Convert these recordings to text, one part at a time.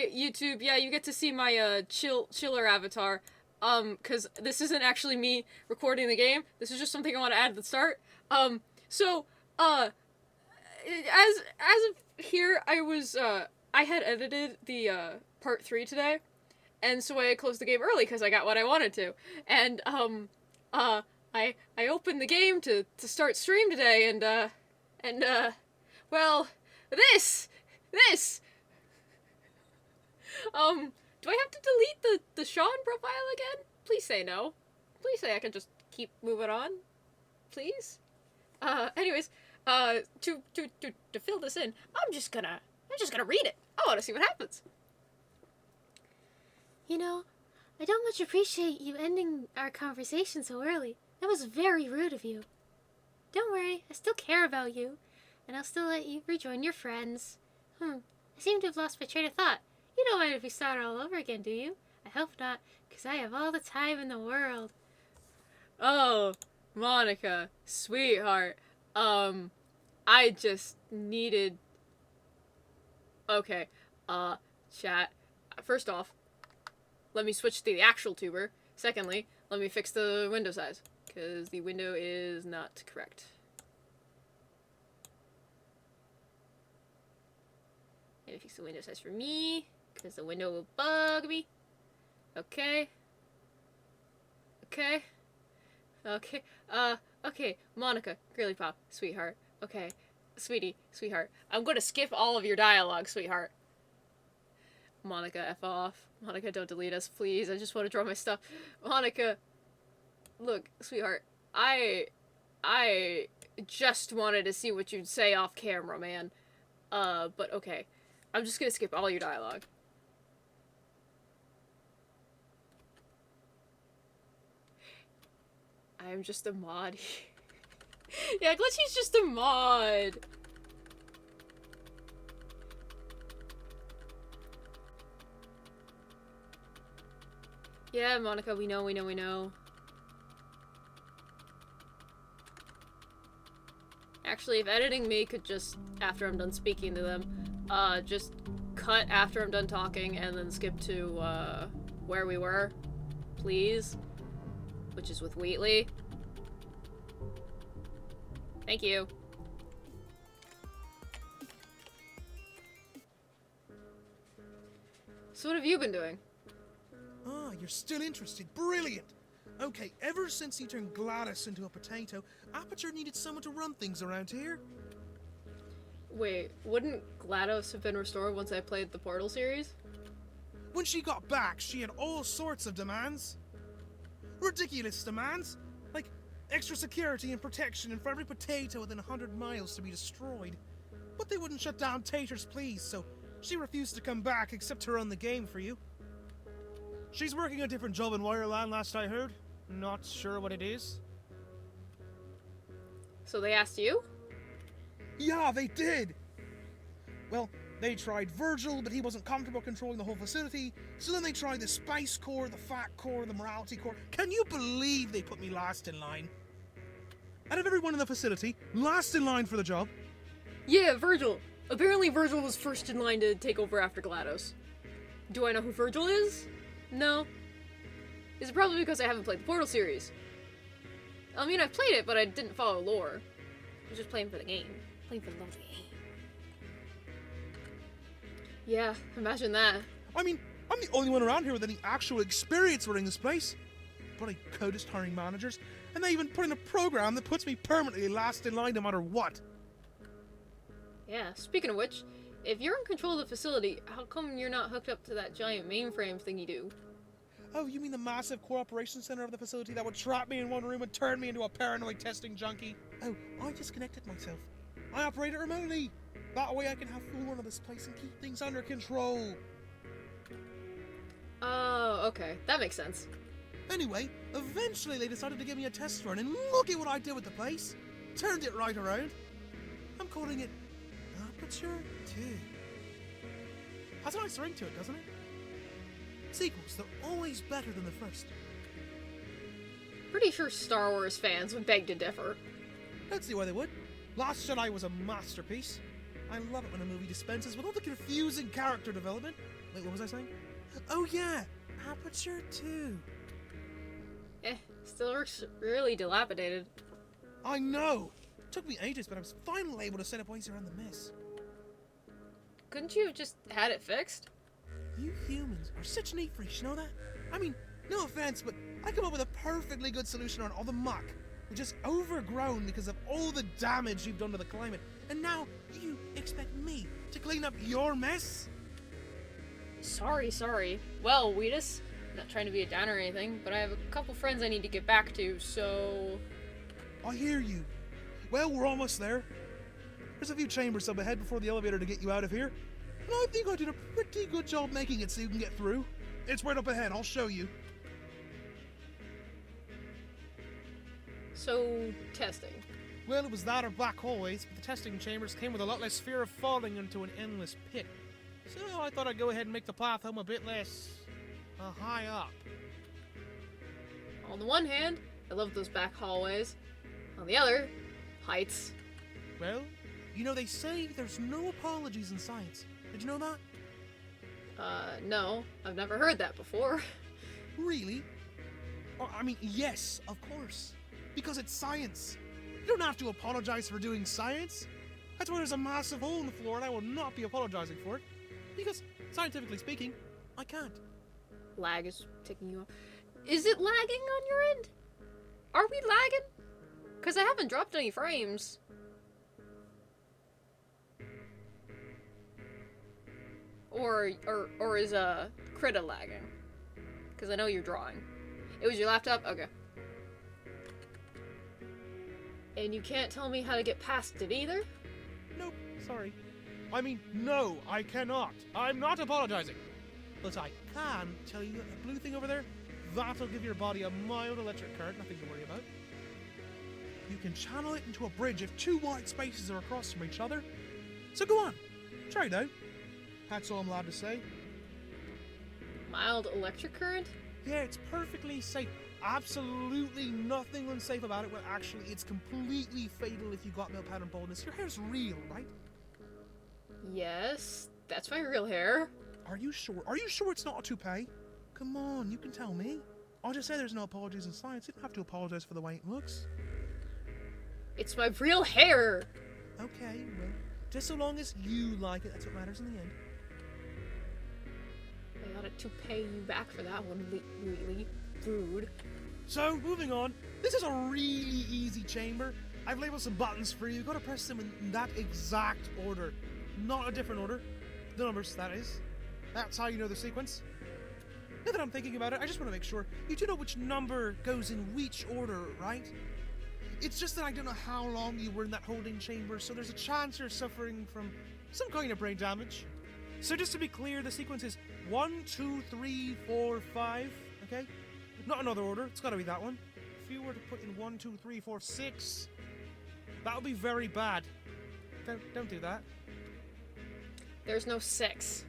Hi, YouTube. Yeah, you get to see my chiller avatar. Cause this isn't actually me recording the game. This is just something I want to add at the start. So as of here, I had edited the part 3 today, and so I closed the game early because I got what I wanted to. And I opened the game to start stream today, and well, this do I have to delete the Sean profile again? Please say no. Please say I can just keep moving on. Please. Anyways, to fill this in, I'm just gonna read it. I want to see what happens. You know, I don't much appreciate you ending our conversation so early. That was very rude of you. Don't worry, I still care about you, and I'll still let you rejoin your friends. I seem to have lost my train of thought. You don't mind if we start all over again, do you? I hope not, because I have all the time in the world. Oh, Monica, sweetheart. I just needed... Okay, chat. First off, let me switch to the actual tuber. Secondly, let me fix the window size, because the window is not correct. Let me fix the window size for me, because the window will bug me. Okay. Okay. Okay. Okay. Monica, girly pop, sweetheart. Okay. Sweetie, sweetheart. I'm gonna skip all of your dialogue, sweetheart. Monica, F off. Monica, don't delete us, please. I just want to draw my stuff. Monica, look, sweetheart. I just wanted to see what you'd say off camera, man. But okay. I'm just gonna skip all your dialogue. I'm just a mod. Yeah, Glitchy's just a mod. Yeah, Monica, we know. Actually, if editing me could just, after I'm done speaking to them, just cut after I'm done talking and then skip to, where we were, please. Which is with Wheatley. Thank you. So what have you been doing? Ah, you're still interested. Brilliant! Okay, ever since he turned Gladys into a potato, Aperture needed someone to run things around here. Wait, wouldn't GLaDOS have been restored once I played the Portal series? When she got back, she had all sorts of demands. Ridiculous demands, like extra security and protection and for every potato within 100 miles to be destroyed. But they wouldn't shut down Tater's pleas, so she refused to come back except to run the game for you. She's working a different job in Wireland, last I heard. Not sure what it is. So they asked you? Yeah, they did! Well, they tried Virgil, but he wasn't comfortable controlling the whole facility, so then they tried the Spice Core, the Fat Core, the Morality Core. Can you believe they put me last in line? Out of everyone in the facility, last in line for the job. Yeah, Virgil. Apparently Virgil was first in line to take over after GLaDOS. Do I know who Virgil is? No. Is it probably because I haven't played the Portal series? I mean, I've played it, but I didn't follow lore. I was just playing for the game. Playing for the love of the game. Yeah, imagine that. I mean, I'm the only one around here with any actual experience running this place. Bloody codist hiring managers, and they even put in a program that puts me permanently last in line no matter what. Yeah, speaking of which, if you're in control of the facility, how come you're not hooked up to that giant mainframe thing you do? Oh, you mean the massive core operations center of the facility that would trap me in one room and turn me into a paranoid testing junkie? Oh, I disconnected myself. I operate it remotely. That way I can have full run of this place and keep things under control. Oh, okay. That makes sense. Anyway, eventually they decided to give me a test run, and look at what I did with the place. Turned it right around. I'm calling it Aperture 2. Has a nice ring to it, doesn't it? Sequels, they're always better than the first. Pretty sure Star Wars fans would beg to differ. Don't see why they would. Last Jedi was a masterpiece. I love it when a movie dispenses with all the confusing character development. Wait, what was I saying? Oh yeah, aperture 2. Still looks really dilapidated. I know! Took me ages, but I was finally able to set up ways around the mess. Couldn't you have just had it fixed? You humans are such neat freaks, you know that? I mean, no offense, but I come up with a perfectly good solution on all the muck, which is overgrown because of all the damage you've done to the climate. And now you expect me to clean up your mess? Sorry. Well, Wheatus, not trying to be a downer or anything, but I have a couple friends I need to get back to, so... I hear you. Well, we're almost there. There's a few chambers up ahead before the elevator to get you out of here. And I think I did a pretty good job making it so you can get through. It's right up ahead, I'll show you. So, testing. Well, it was that or black hallways, but the testing chambers came with a lot less fear of falling into an endless pit. So I thought I'd go ahead and make the path home a bit less high up. On the one hand, I love those back hallways. On the other, heights. Well, you know they say there's no apologies in science. Did you know that? No. I've never heard that before. Really? Oh, I mean, yes, of course. Because it's science. You don't have to apologize for doing science. That's why there's a massive hole in the floor and I will not be apologizing for it. Because, scientifically speaking, I can't. Lag is ticking you off. Is it lagging on your end? Are we lagging? Because I haven't dropped any frames. Or is Krita lagging? Because I know you're drawing. It was your laptop? Okay. And you can't tell me how to get past it either? Nope, sorry. I mean, no, I cannot. I'm not apologizing. But I can tell you a blue thing over there, that'll give your body a mild electric current, nothing to worry about. You can channel it into a bridge if 2 white spaces are across from each other. So go on, try it out. That's all I'm allowed to say. Mild electric current? Yeah, it's perfectly safe. Absolutely nothing unsafe about it. Well, actually, it's completely fatal if you got male pattern baldness. Your hair's real, right? Yes, that's my real hair. Are you sure? Are you sure it's not a toupee? Come on, you can tell me. I'll just say there's no apologies in science. You don't have to apologize for the way it looks. It's my real hair! Okay, well, just so long as you like it, that's what matters in the end. I ought to pay you back for that one, really rude. So, moving on. This is a really easy chamber. I've labeled some buttons for you. You've got to press them in that exact order. Not a different order. The numbers, that is. That's how you know the sequence. Now that I'm thinking about it, I just want to make sure you do know which number goes in which order, right? It's just that I don't know how long you were in that holding chamber, so there's a chance you're suffering from some kind of brain damage. So just to be clear, the sequence is 1, 2, 3, 4, 5, okay? Not another order, it's gotta be that one. If you were to put in 1, 2, 3, 4, 6, that would be very bad. Don't do that. There's no 6.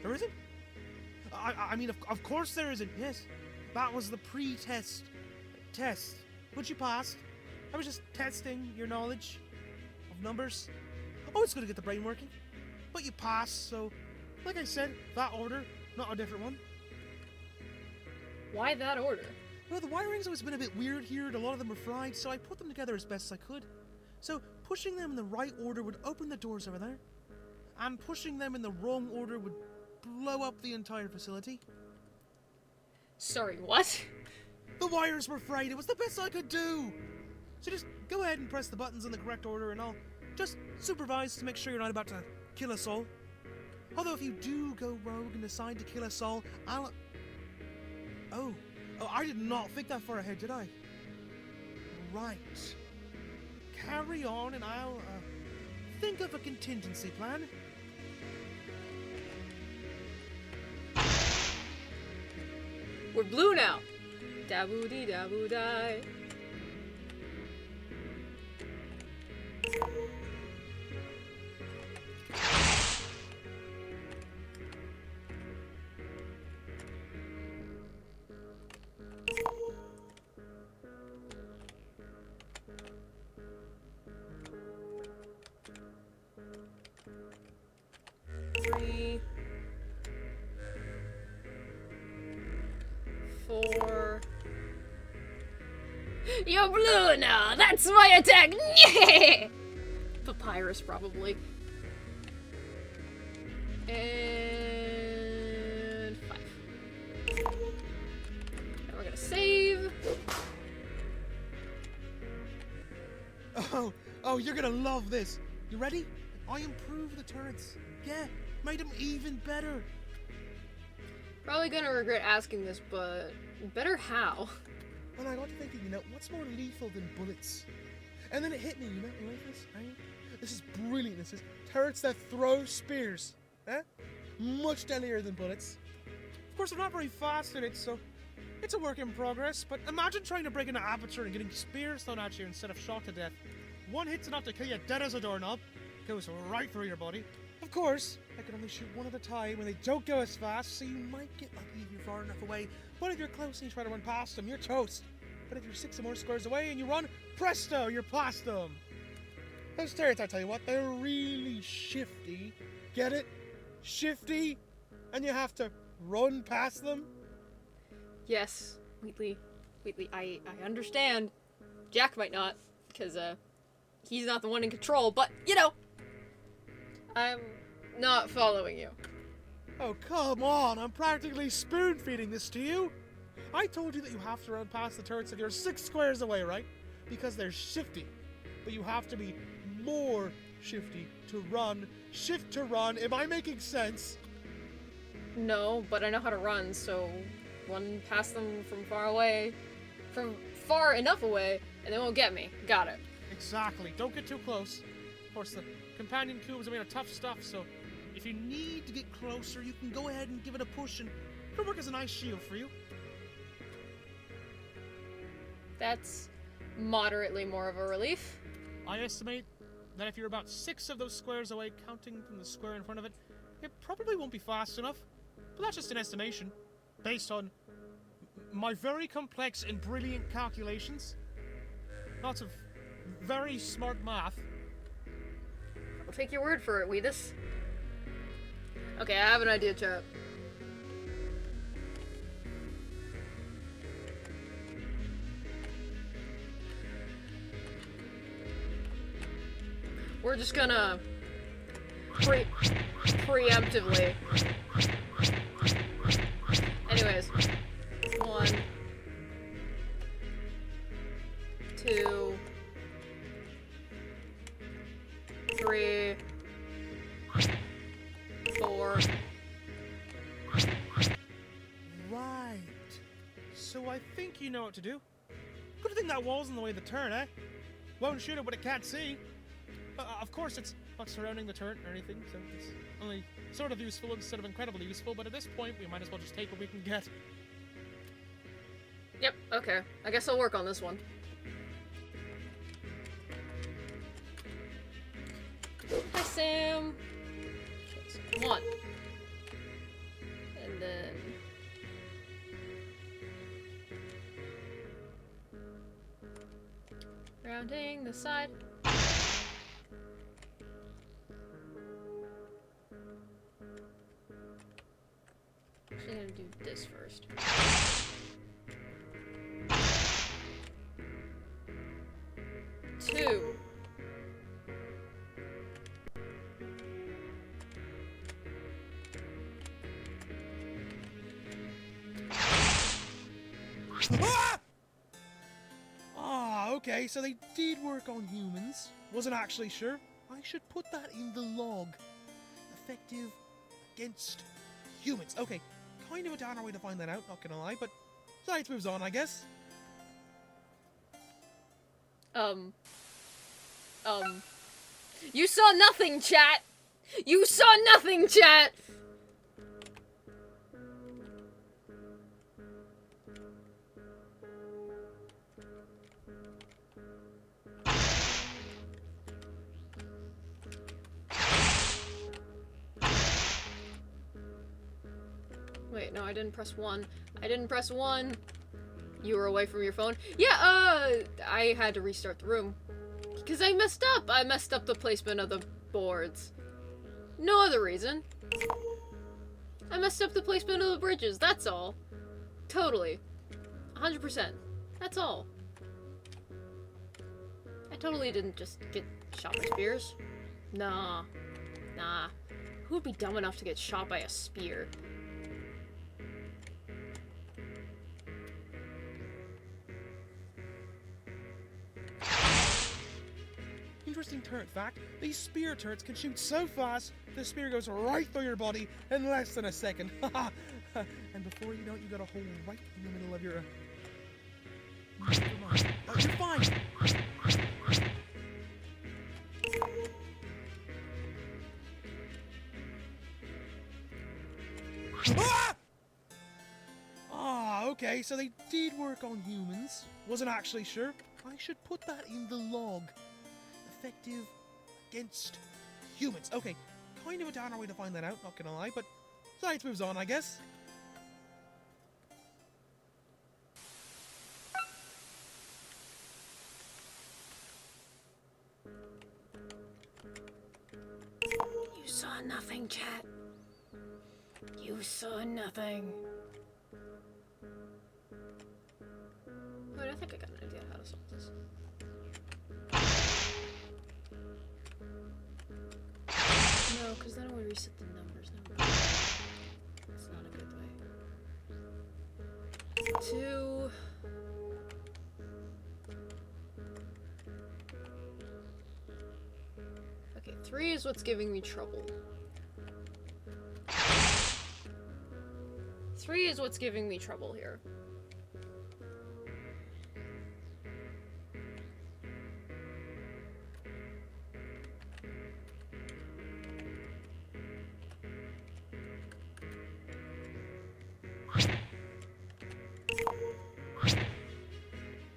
There isn't? I mean, of course there isn't, yes. That was the pre-test test, which you passed. I was just testing your knowledge of numbers. Oh, it's good to get the brain working. But you passed, so, like I said, that order, not a different one. Why that order? Well, the wiring's always been a bit weird here, and a lot of them were fried, so I put them together as best I could. So, pushing them in the right order would open the doors over there, and pushing them in the wrong order would blow up the entire facility. Sorry, what? The wires were frayed, it was the best I could do! So just go ahead and press the buttons in the correct order, and I'll just supervise to make sure you're not about to kill us all. Although if you do go rogue and decide to kill us all, I'll... Oh, I did not think that far ahead, did I? Right. Carry on and I'll, think of a contingency plan. We're blue now. Daboo-dee, daboo-die. 4. You're blue now! That's my attack! Papyrus, probably. And 5. Now we're gonna save. Oh, you're gonna love this. You ready? I improved the turrets. Yeah, made them even better. Probably gonna regret asking this, but better how? And I got to thinking, what's more lethal than bullets? And then it hit me, you like this, right? This is brilliant. This is turrets that throw spears. Eh? Much deadlier than bullets. Of course, I'm not very fast at it, so it's a work in progress. But imagine trying to break into aperture and getting spears thrown at you instead of shot to death. One hit's enough to kill you dead as a doorknob. Goes right through your body. Of course, I can only shoot one at a time, and they don't go as fast, so you might get lucky if you're far enough away. But if you're close and you try to run past them, you're toast. But if you're 6 or more squares away and you run, presto, you're past them. Those turrets, I tell you what, they're really shifty. Get it? Shifty? And you have to run past them? Yes, Wheatley, I understand. Jack might not, because, he's not the one in control, but, I'm not following you. Oh, come on, I'm practically spoon-feeding this to you. I told you that you have to run past the turrets if you're 6 squares away, right? Because they're shifty. But you have to be more shifty to run. Shift to run. Am I making sense? No, but I know how to run, so run past them from far away. From far enough away, and they won't get me. Got it. Exactly. Don't get too close. Of course, the companion cubes are made of tough stuff, so if you need to get closer, you can go ahead and give it a push, and it'll work as a nice shield for you. That's moderately more of a relief. I estimate that if you're about 6 of those squares away, counting from the square in front of it, it probably won't be fast enough. But that's just an estimation, based on my very complex and brilliant calculations. Lots of very smart math. I'll take your word for it, Wheatus. Okay, I have an idea, chat. We're just gonna preemptively. Anyways, 1, 2, 3, 4. Right. So I think you know what to do. Good thing that wall's in the way of the turret, eh? Won't shoot it what it can't see. Of course, it's not surrounding the turret or anything, so it's only sort of useful instead of incredibly useful, but at this point, we might as well just take what we can get. Yep, okay. I guess I'll work on this one. Hi, Sam. Okay, so 1. And then... rounding the side. Actually, I'm gonna do this first. 2. Okay, so they did work on humans. Wasn't actually sure. I should put that in the log. Effective against humans. Okay, kind of a downer way to find that out, not gonna lie, but science moves on, I guess. You saw nothing, chat! You saw nothing, chat! Wait, no, I didn't press 1. I didn't press 1. You were away from your phone? Yeah, I had to restart the room. Because I messed up. I messed up the placement of the boards. No other reason. I messed up the placement of the bridges, that's all. Totally. 100%. That's all. I totally didn't just get shot by spears. Nah. Nah. Who would be dumb enough to get shot by a spear? Interesting turret fact, these spear turrets can shoot so fast, the spear goes right through your body in less than a second. And before you know it, you got a hole right in the middle of your... Never mind. You're fine! Ah! Ah, okay, so they did work on humans. Wasn't actually sure. I should put that in the log. Effective against humans. Okay, kind of a downer way to find that out, not gonna lie, but science moves on, I guess. You saw nothing, chat. You saw nothing. Wait, I think I got an idea how to solve this. No, because then I would reset the numbers. That's not a good way. 2. Okay, 3 is what's giving me trouble. 3 is what's giving me trouble here.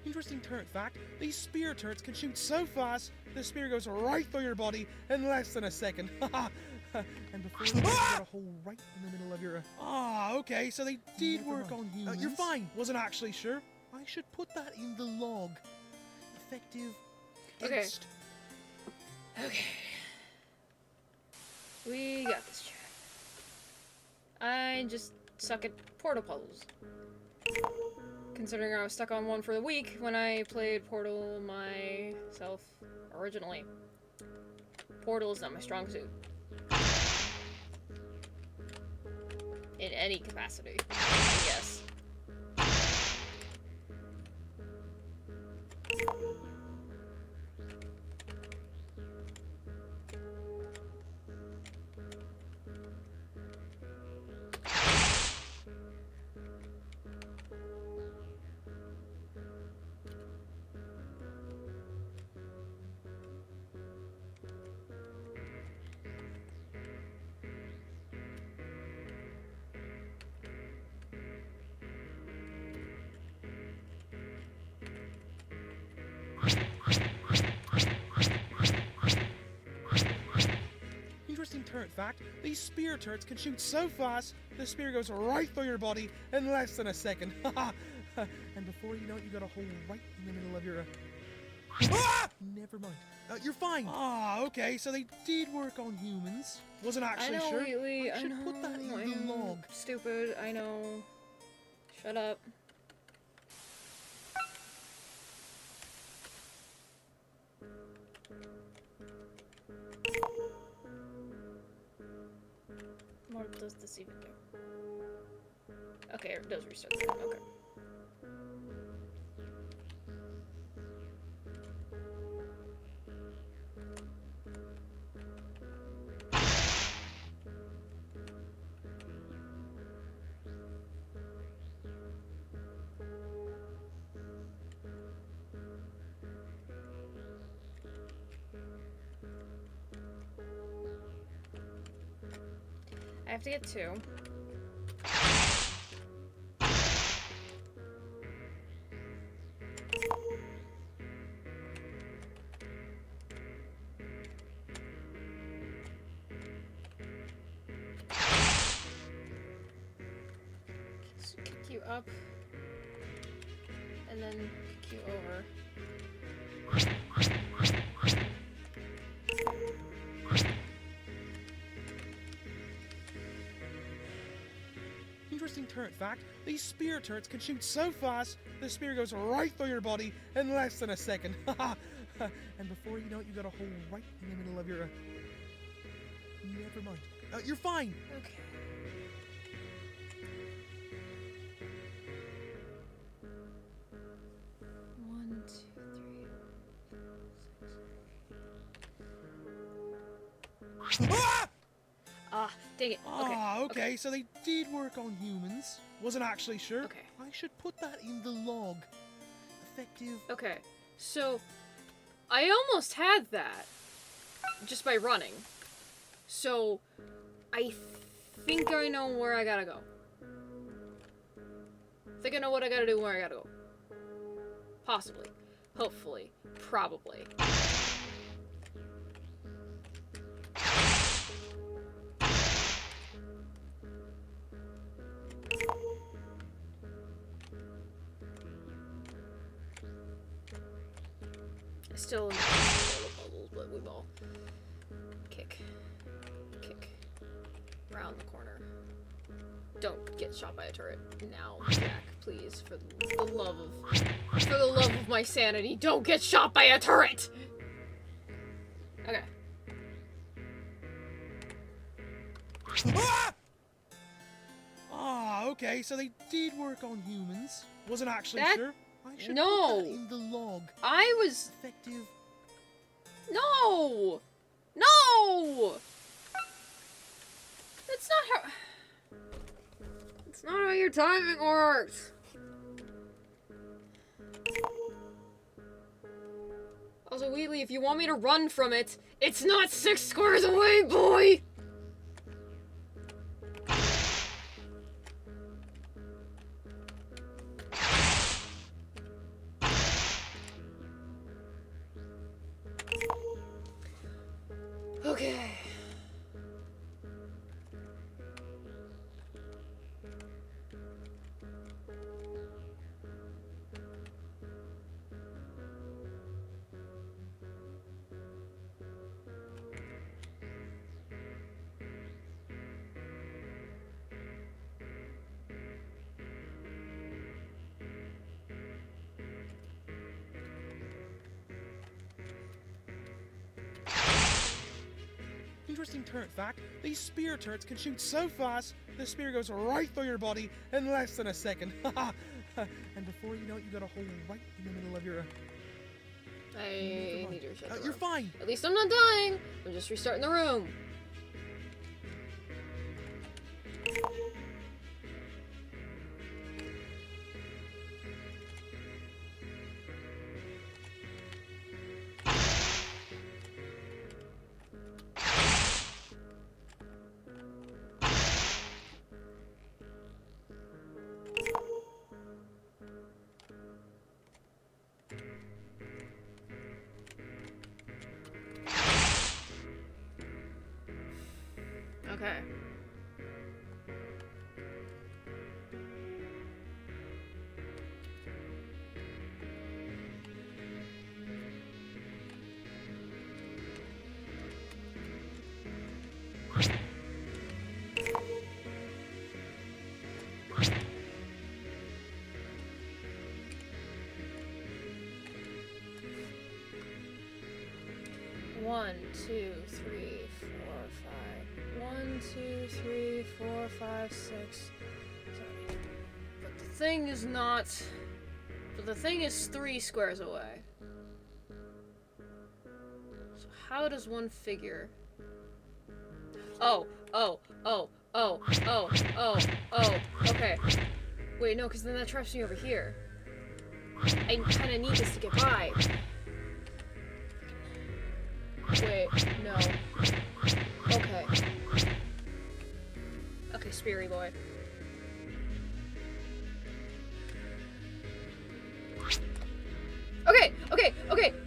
Interesting turret fact, these spear turrets can shoot so fast, the spear goes right through your body in less than a second. And before you know it, you got a hole right in the middle of your... Ah, okay, so they did work on humans. You're fine. Wasn't actually sure. I should put that in the log. Effective against... Okay. We got this, chat. I just suck at Portal puzzles. Considering I was stuck on one for the week when I played Portal myself originally. Portal is not my strong suit. In any capacity, I guess. Interesting turret fact, these spear turrets can shoot so fast, the spear goes right through your body in less than a second. And before you know it, you got a hole right in the middle of your... Ah! Never mind. You're fine. Ah, okay, so they did work on humans. Wasn't actually sure. Lately, I should put that in the log. Stupid, I know. Shut up. What does this even do? Okay, it does restart the game. Okay. I have to get 2. So kick you up, and then kick you over. Interesting turret fact, these spear turrets can shoot so fast, the spear goes right through your body in less than a second. And before you know it, you got a hole right in the middle of your... Never mind. You're fine. Okay. One, two, three. Ah! Ah, dang it. Okay. Ah, okay, so they did work on humans. Wasn't actually sure. Okay. I should put that in the log. Effective. Okay. So, I almost had that just by running. So, I think I know where I gotta go. Think I know what I gotta do, where I gotta go. Possibly. Hopefully. Probably. Still in the bubbles, but we will kick, round the corner. Don't get shot by a turret now, Jack. Please, for the love of my sanity, don't get shot by a turret. Okay. Ah! Ah, okay, so they did work on humans. Wasn't actually sure. I should No. put that in the log. I was Effective. no. That's not how. It's not how your timing works. Also, Wheatley, if you want me to run from it, it's not 6 squares away, boy! Okay. Interesting turret fact, these spear turrets can shoot so fast, the spear goes right through your body in less than a second. And before you know it, you got a hole right in the middle of your... I need to reset the You're room. fine. At least I'm not dying. I'm just restarting the room. Okay. One, two, three, four, five. 1, 2, 3, 4, 5, 6, 7. But the thing is not. But the thing is 3 squares away. So how does one figure? Oh. Okay. Wait, no, because then that traps me over here. I kind of need this to get by. Wait, no. Okay. Okay, Speary boy.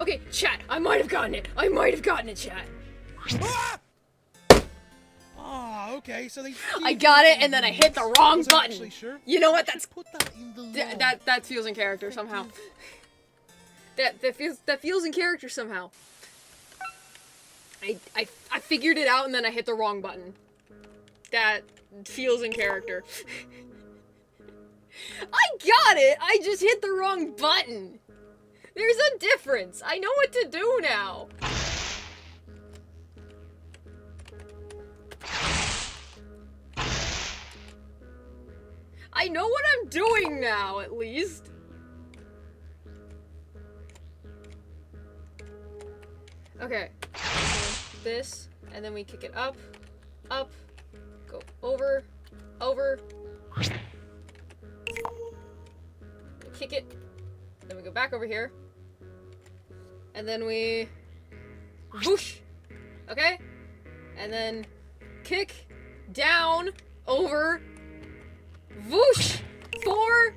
Okay, chat. I might have gotten it, chat. Ah! Ah, okay, so they... I got it, and then I hit the wrong Wasn't button. actually sure. You know what? That's Put that in the log. that feels in character somehow. That feels in character somehow. I figured it out, and then I hit the wrong button. That feels in character. I got it! I just hit the wrong button! There's a difference! I know what to do now! I know what I'm doing now, at least! Okay. So this, and then we kick it up, up, go over, over. We kick it, then we go back over here, and then we whoosh, okay? And then kick, down, over, whoosh, 4,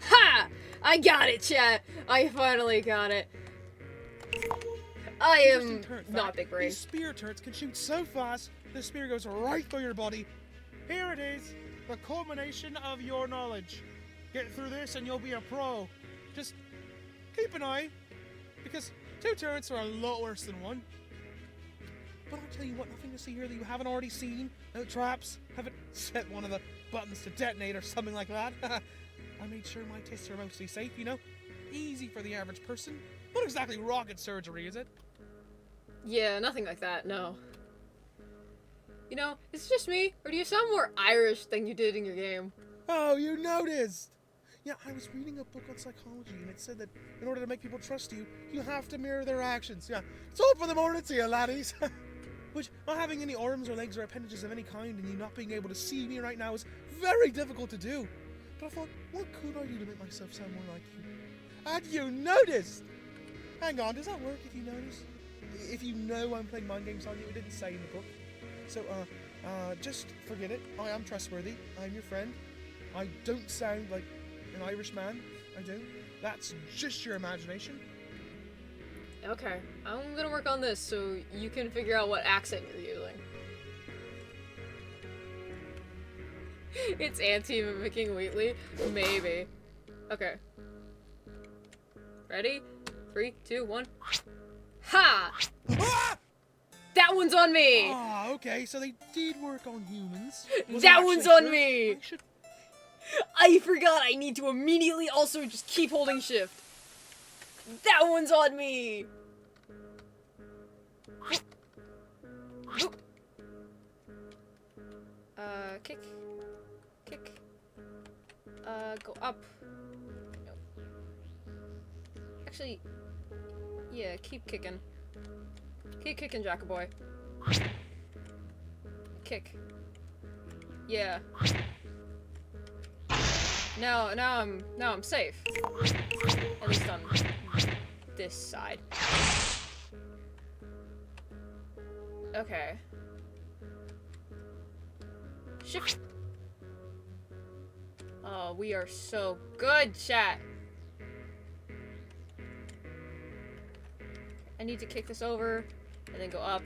ha! I got it, chat! I finally got it. I am Interesting turret not fact, big brain. These spear turrets can shoot so fast, the spear goes right through your body. Here it is, the culmination of your knowledge. Get through this and you'll be a pro. Just keep an eye, because 2 turrets are a lot worse than 1. But I'll tell you what, nothing to see here that you haven't already seen. No traps, haven't set one of the buttons to detonate or something like that. I made sure my tests are mostly safe, you know? Easy for the average person. Not exactly rocket surgery, is it? Yeah, nothing like that, no. You know, is it just me, or do you sound more Irish than you did in your game? Oh, you noticed! Yeah, I was reading a book on psychology, and it said that in order to make people trust you, you have to mirror their actions. Yeah, it's all for the morning to you, laddies. Which, not having any arms or legs or appendages of any kind and you not being able to see me right now is very difficult to do. But I thought, what could I do to make myself sound more like you? And you noticed! Hang on, does that work if you notice? If you know I'm playing mind games on you, it didn't say in the book. So, just forget it. I am trustworthy. I'm your friend. I don't sound like an Irish man. I do. That's just your imagination. Okay, I'm gonna work on this so you can figure out what accent you're using. It's anti-mimicking Wheatley? Maybe. Okay. Ready? 3, 2, 1. Ha! Ah! That one's on me! Ah, okay, so they did work on humans. That one's on me! I should... I forgot I need to immediately also just keep holding shift. That one's on me! Kick. Kick. Go up. No. Actually, yeah, keep kicking. Keep kicking, Jackaboy. Kick. Yeah. Now I'm safe. At least on this side. Okay. Shift. Oh, we are so good, chat. I need to kick this over, and then go up,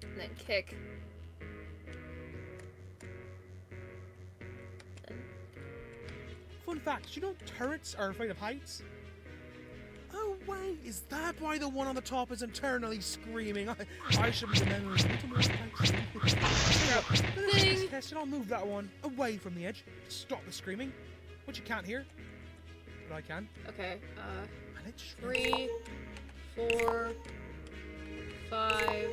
and then kick. Fun fact, do you know turrets are afraid of heights? Oh wait, is that why the one on the top is internally screaming? I should be remembering a little more heights. Ding! Test, and I'll move that one away from the edge to stop the screaming, which you can't hear, but I can. Okay, And it's 3, 4, 5.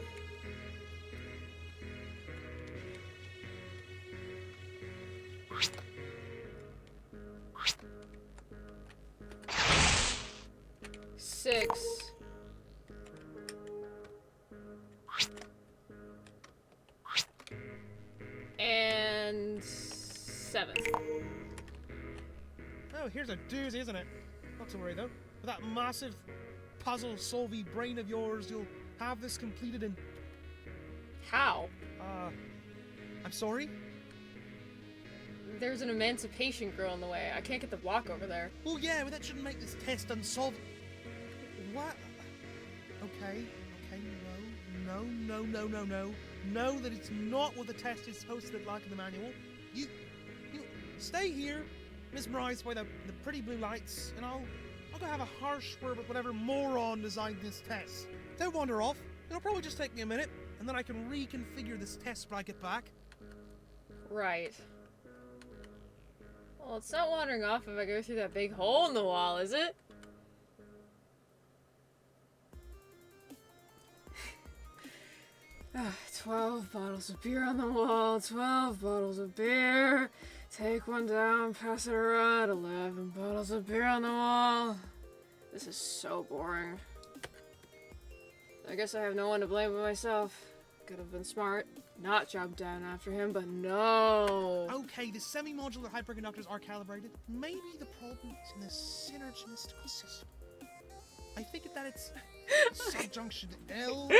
Six. And 7. Oh, here's a doozy, isn't it? Not to worry though. With that massive puzzle-solving brain of yours, you'll have this completed in... How? I'm sorry? There's an emancipation girl in the way. I can't get the block over there. Well, yeah, but that shouldn't make this test unsolved. What? Okay, no. No, that it's not what the test is supposed to look like in the manual. You stay here, mesmerized by the pretty blue lights, and I'll go have a harsh word with whatever moron designed this test. Don't wander off. It'll probably just take me a minute, and then I can reconfigure this test when I get back. Right. Well, it's not wandering off if I go through that big hole in the wall, is it? 12 bottles of beer on the wall, 12 bottles of beer. Take one down, pass it around, 11 bottles of beer on the wall. This is so boring. I guess I have no one to blame but myself. Could have been smart, not jump down after him, but no. Okay, the semi-modular hyperconductors are calibrated. Maybe the problem is in the synergistical system. I think that it's subjunction L,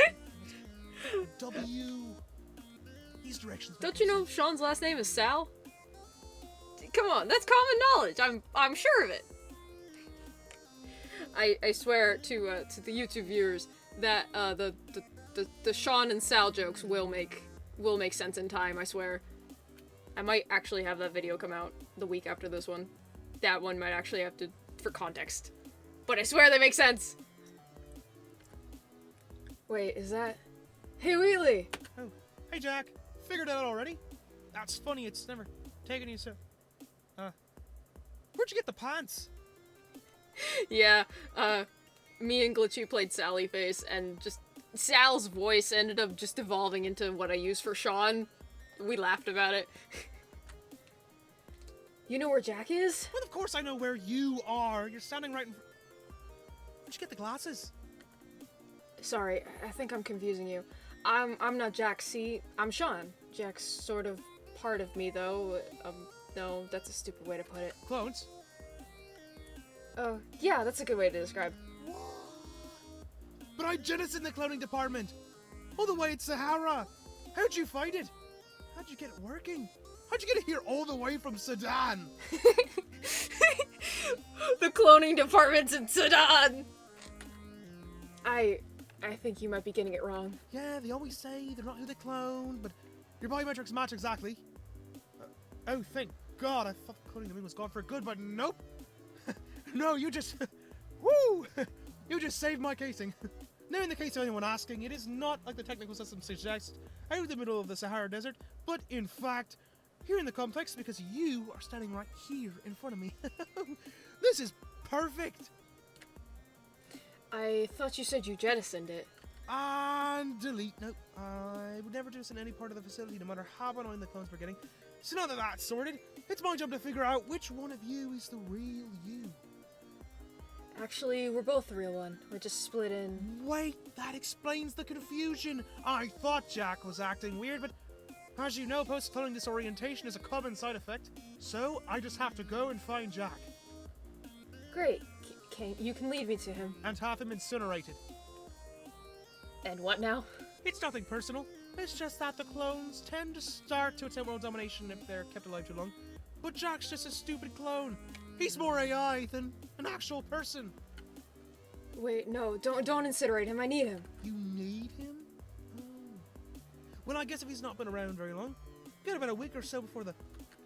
W, these directions. Don't you know Sean's last name is Sal? Come on, that's common knowledge. I'm sure of it. I swear to the YouTube viewers that the Sean and Sal jokes will make sense in time, I swear. I might actually have that video come out the week after this one. That one might actually have to, for context. But I swear they make sense! Wait, is that... Hey, Wheatley! Oh, hey Jack. Figured it out already? That's funny, it's never taken you so... where'd you get the pants? Yeah, me and Glitchy played Sally Face, and just Sal's voice ended up just evolving into what I use for Sean. We laughed about it. You know where Jack is? Well, of course I know where you are. You're standing right in Where'd you get the glasses? Sorry, I think I'm confusing you. I'm not Jack, see? I'm Sean. Jack's sort of part of me, though. No, that's a stupid way to put it. Clones? Oh, yeah, that's a good way to describe. But I jettisoned the cloning department! All the way to Sahara! How'd you find it? How'd you get it working? How'd you get it here all the way from Sudan? The cloning department's in Sudan! I think you might be getting it wrong. Yeah, they always say they're not who they clone, but your biometrics match exactly. Oh, thank God, I thought cloning the moon was gone for good, but nope! No, you just... Woo! You just saved my casing. Now, in the case of anyone asking, it is not like the technical system suggests, out in the middle of the Sahara Desert, but in fact, here in the complex because you are standing right here in front of me. This is perfect! I thought you said you jettisoned it. And delete. Nope. I would never do this in any part of the facility, no matter how annoying the clones were getting. So now that that's sorted, it's my job to figure out which one of you is the real you. Actually, we're both the real one. We're just split in. Wait, that explains the confusion. I thought Jack was acting weird, but as you know, post-cloning disorientation is a common side effect. So I just have to go and find Jack. Great. You can lead me to him. And have him incinerated. And what now? It's nothing personal. It's just that the clones tend to start to attempt world domination if they're kept alive too long. But Jack's just a stupid clone. He's more AI than an actual person. Wait, no, don't incinerate him. I need him. You need him? Oh. Well, I guess if he's not been around very long, get about a week or so before the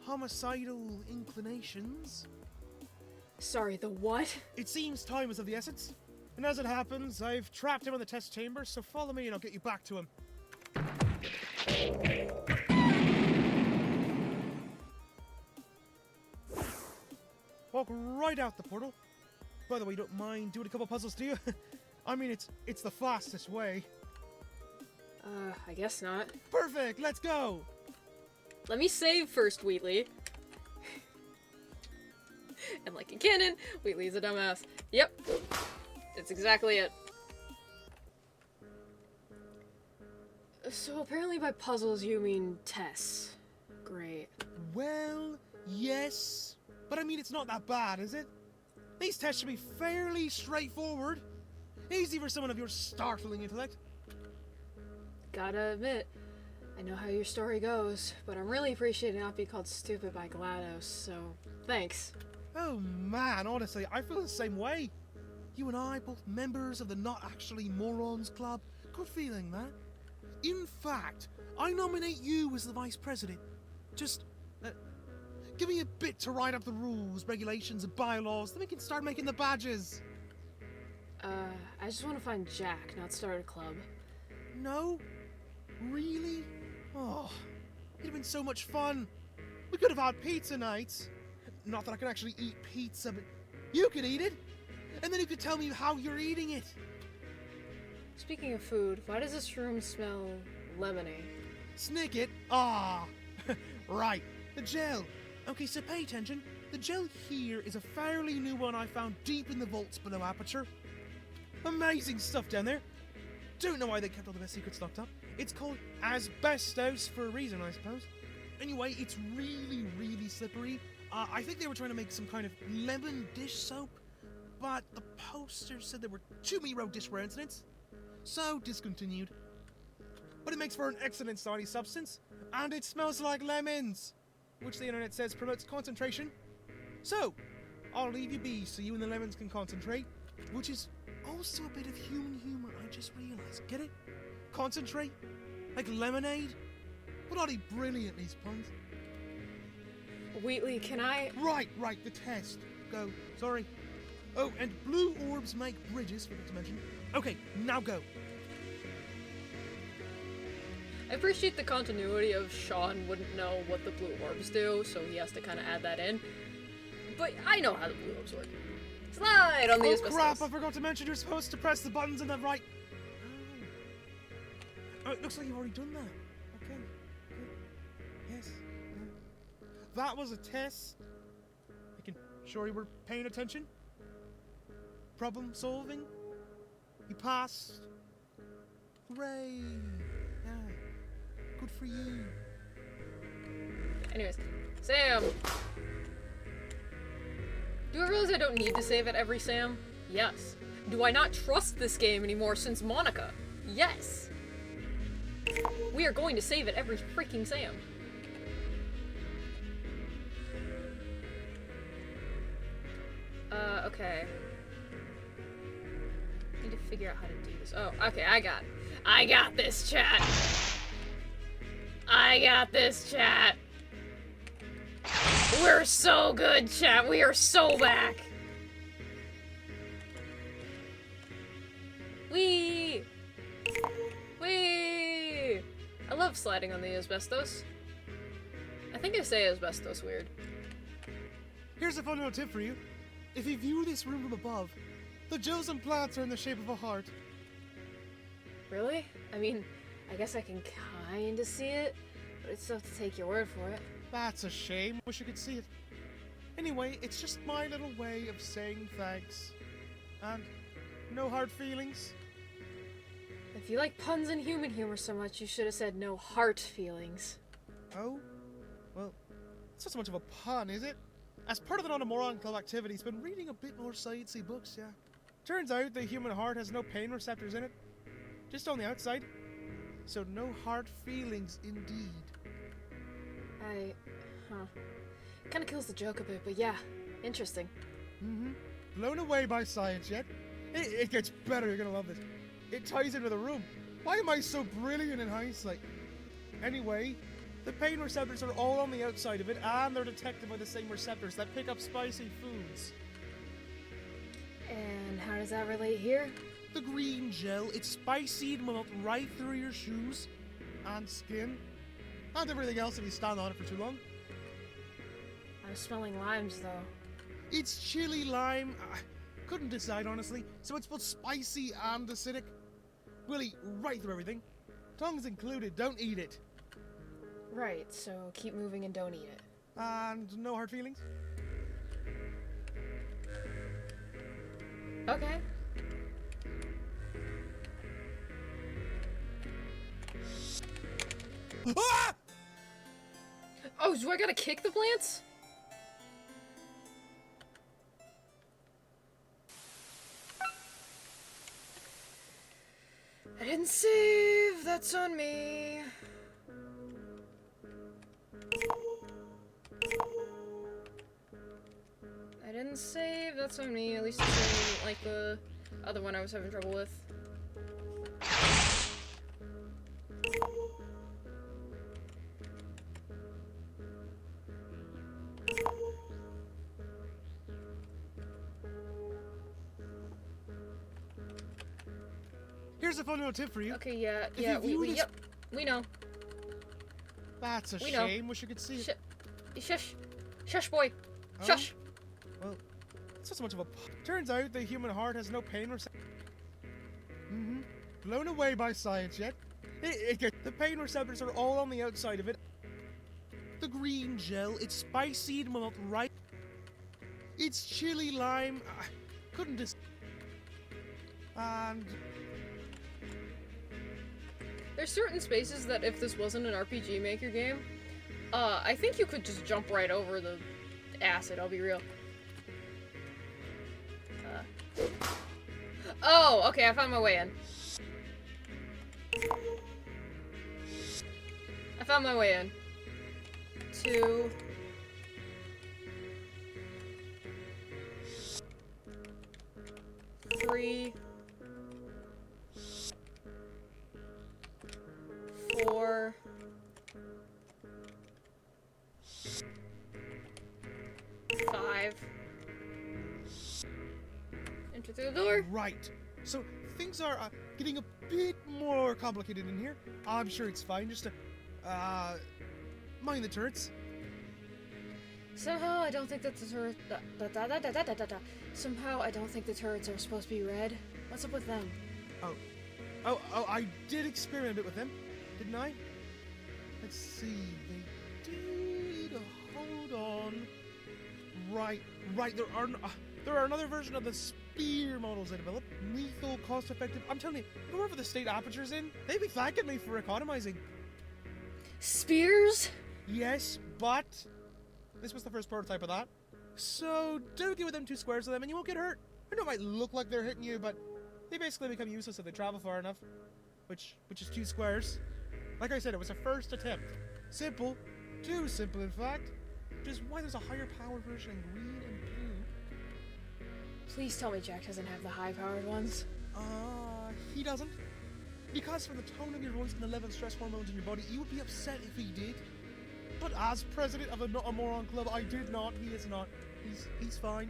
homicidal inclinations. Sorry, the what? It seems time is of the essence. And as it happens, I've trapped him in the test chamber, so follow me and I'll get you back to him. Walk right out the portal. By the way, you don't mind doing a couple puzzles, do you? I mean, it's the fastest way. I guess not. Perfect, let's go! Let me save first, Wheatley. And like a cannon, Wheatley's a dumbass. Yep. That's exactly it. So apparently by puzzles you mean tests. Great. Well, yes. But I mean, it's not that bad, is it? These tests should be fairly straightforward. Easy for someone of your startling intellect. Gotta admit, I know how your story goes, but I'm really appreciating not being called stupid by GLaDOS, so thanks. Oh man, honestly, I feel the same way. You and I, both members of the Not-a-Morons Club. Good feeling, man. In fact, I nominate you as the Vice President. Just, give me a bit to write up the rules, regulations, and bylaws, then we can start making the badges. I just want to find Jack, not start a club. No? Really? Oh, it'd have been so much fun. We could have had pizza nights. Not that I can actually eat pizza, but you could eat it. And then you could tell me how you're eating it. Speaking of food, why does this room smell lemony? Snick it? Ah. Right. The gel. Okay, so pay attention. The gel here is a fairly new one I found deep in the vaults below Aperture. Amazing stuff down there. Don't know why they kept all the best secrets locked up. It's called asbestos for a reason, I suppose. Anyway, it's really, really slippery. I think they were trying to make some kind of lemon dish soap, but the poster said there were too many road dishware incidents, so discontinued. But it makes for an excellent starty substance, and it smells like lemons, which the internet says promotes concentration. So, I'll leave you be so you and the lemons can concentrate, which is also a bit of human humor, I just realized. Get it? Concentrate? Like lemonade? Bloody brilliant, these puns. Wheatley, can I... Right, the test. Go. Sorry. Oh, and blue orbs make bridges, forgot to mention. Okay, now go. I appreciate the continuity of Sean wouldn't know what the blue orbs do, so he has to kind of add that in. But I know how the blue orbs work. Slide on the asbestos. Oh crap, I forgot to mention you're supposed to press the buttons in the right... Oh, it looks like you've already done that. Okay, good. Yes. That was a test. Making sure you were paying attention. Problem solving. You passed. Hooray. Yeah. Good for you. Anyways, Sam! Do I realize I don't need to save at every Sam? Yes. Do I not trust this game anymore since Monica? Yes. We are going to save at every freaking Sam. Okay. Need to figure out how to do this. Oh, okay, I got this, chat! I got this, chat! We're so good, chat! We are so back! Whee! Whee! I love sliding on the asbestos. I think I say asbestos weird. Here's a fun little tip for you. If you view this room from above, the chosen plants are in the shape of a heart. Really? I mean, I guess I can kinda see it, but it's tough to take your word for it. That's a shame. Wish you could see it. Anyway, it's just my little way of saying thanks. And no hard feelings. If you like puns and human humor so much, you should have said no heart feelings. Oh? Well, it's not so much of a pun, is it? As part of the Not-a-Moron Club activities, been reading a bit more sciencey books, yeah. Turns out the human heart has no pain receptors in it. Just on the outside. So no hard feelings indeed. Kinda kills the joke a bit, but yeah. Interesting. Mm-hmm. Blown away by science yet? It gets better, you're gonna love this. It ties into the room. Why am I so brilliant in hindsight? Anyway, the pain receptors are all on the outside of it, and they're detected by the same receptors that pick up spicy foods. And how does that relate here? The green gel, it's spicy and will melt right through your shoes and skin and everything else if you stand on it for too long. I'm smelling limes though. It's chili lime. I couldn't decide honestly. So it's both spicy and acidic. Will eat right through everything. Tongues included, don't eat it. Right, so keep moving and don't eat it. And no hard feelings? Okay. Ah! Oh, do I gotta kick the plants? I didn't save, that's on me. I didn't save, that's on me. At least it wasn't like the other one I was having trouble with. Here's a fun little tip for you. Okay, yeah, If yeah, you view this- yep, we know. That's a We know. shame. Wish you could see it. Shush, boy. Shush! Well, it's not so much of a... Turns out the human heart has no pain receptors. Blown away by science yet. The pain receptors are all on the outside of it. The green gel, it's spicy and malt right. It's chili lime. I couldn't just... And... There's certain spaces that if this wasn't an RPG Maker game, I think you could just jump right over the acid, I'll be real. Oh, okay, I found my way in. I found my way in. 2... 3... 4... 5... Enter through the door. Right. So, things are getting a bit more complicated in here. I'm sure it's fine, just to, mind the turrets. Somehow I don't think that the turret... Somehow I don't think the turrets are supposed to be red. What's up with them? Oh, I did experiment a bit with them, didn't I? Let's see, they did... Hold on. Right, there are another version of the spear models I developed. Lethal, cost-effective. I'm telling you, whoever the state aperture's in, they'd be thanking me for economizing. Spears? Yes, but this was the first prototype of that. So don't get within 2 squares of them and you won't get hurt. I know it might look like they're hitting you, but they basically become useless if they travel far enough. Which is 2 squares. Like I said, it was a first attempt. Simple. Too simple, in fact. Which is why there's a higher power version in green and blue. Please tell me Jack doesn't have the high-powered ones. He doesn't. Because from the tone of your voice and the level of stress hormones in your body, you would be upset if he did. But as president of the Not-a-Moron club, I did not. He is not. He's fine.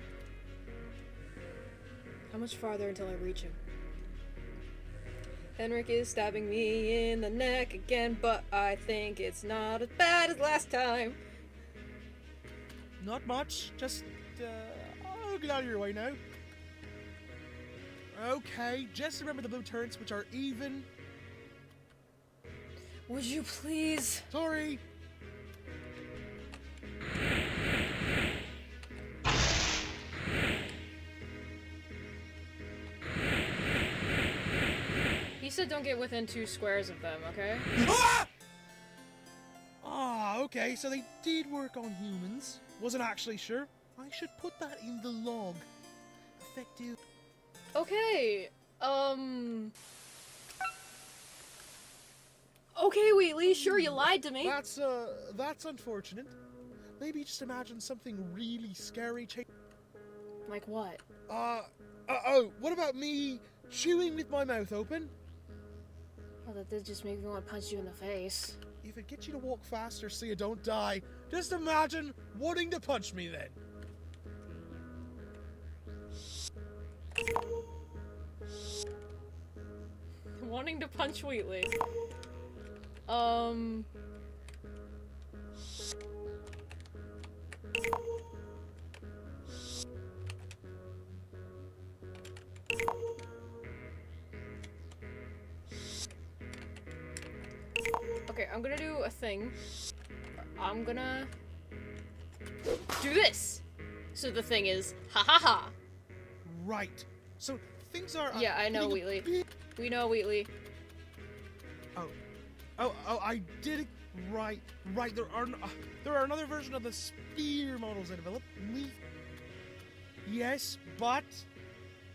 How much farther until I reach him? Henrik is stabbing me in the neck again, but I think it's not as bad as last time. Not much. Just, oh, get out of your way now. Okay, just remember the blue turrets, which are even. Would you please? Sorry. He said don't get within 2 squares of them, okay? Okay, so they did work on humans. Wasn't actually sure. I should put that in the log. Effective. Okay, Okay, Wheatley, sure you lied to me. That's unfortunate. Maybe just imagine something really scary. Like what? What about me chewing with my mouth open? Oh, that did just make me want to punch you in the face. If it gets you to walk faster so you don't die, just imagine wanting to punch me then. Wanting to punch Wheatley. Okay, I'm gonna do a thing. I'm gonna do this. So the thing is, ha ha ha. Right. So things are. Yeah, I know, Wheatley. We know, Wheatley. I did it right. There are another version of the spear models I developed. Yes, but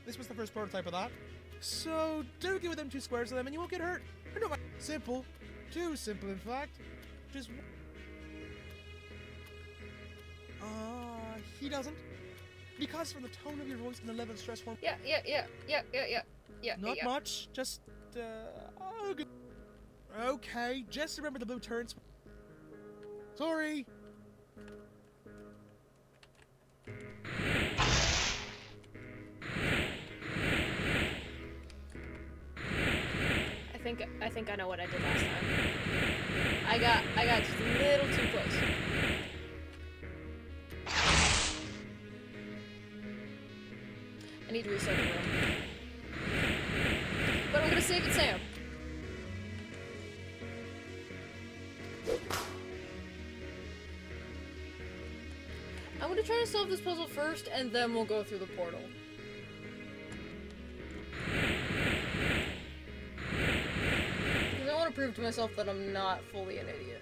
this was the first prototype of that. So don't get within 2 squares of them and you won't get hurt. I know. Simple. Too simple, in fact. Just. He doesn't. Because from the tone of your voice and the level of stress hormone. Yeah. Not much. Just. Oh, good. Okay, just remember the blue turrets. Sorry. I think I know what I did last time. I got just a little too close. I need to reset the room. But I'm gonna save it, Sam. I'm gonna try to solve this puzzle first, and then we'll go through the portal. Because I want to prove to myself that I'm not fully an idiot.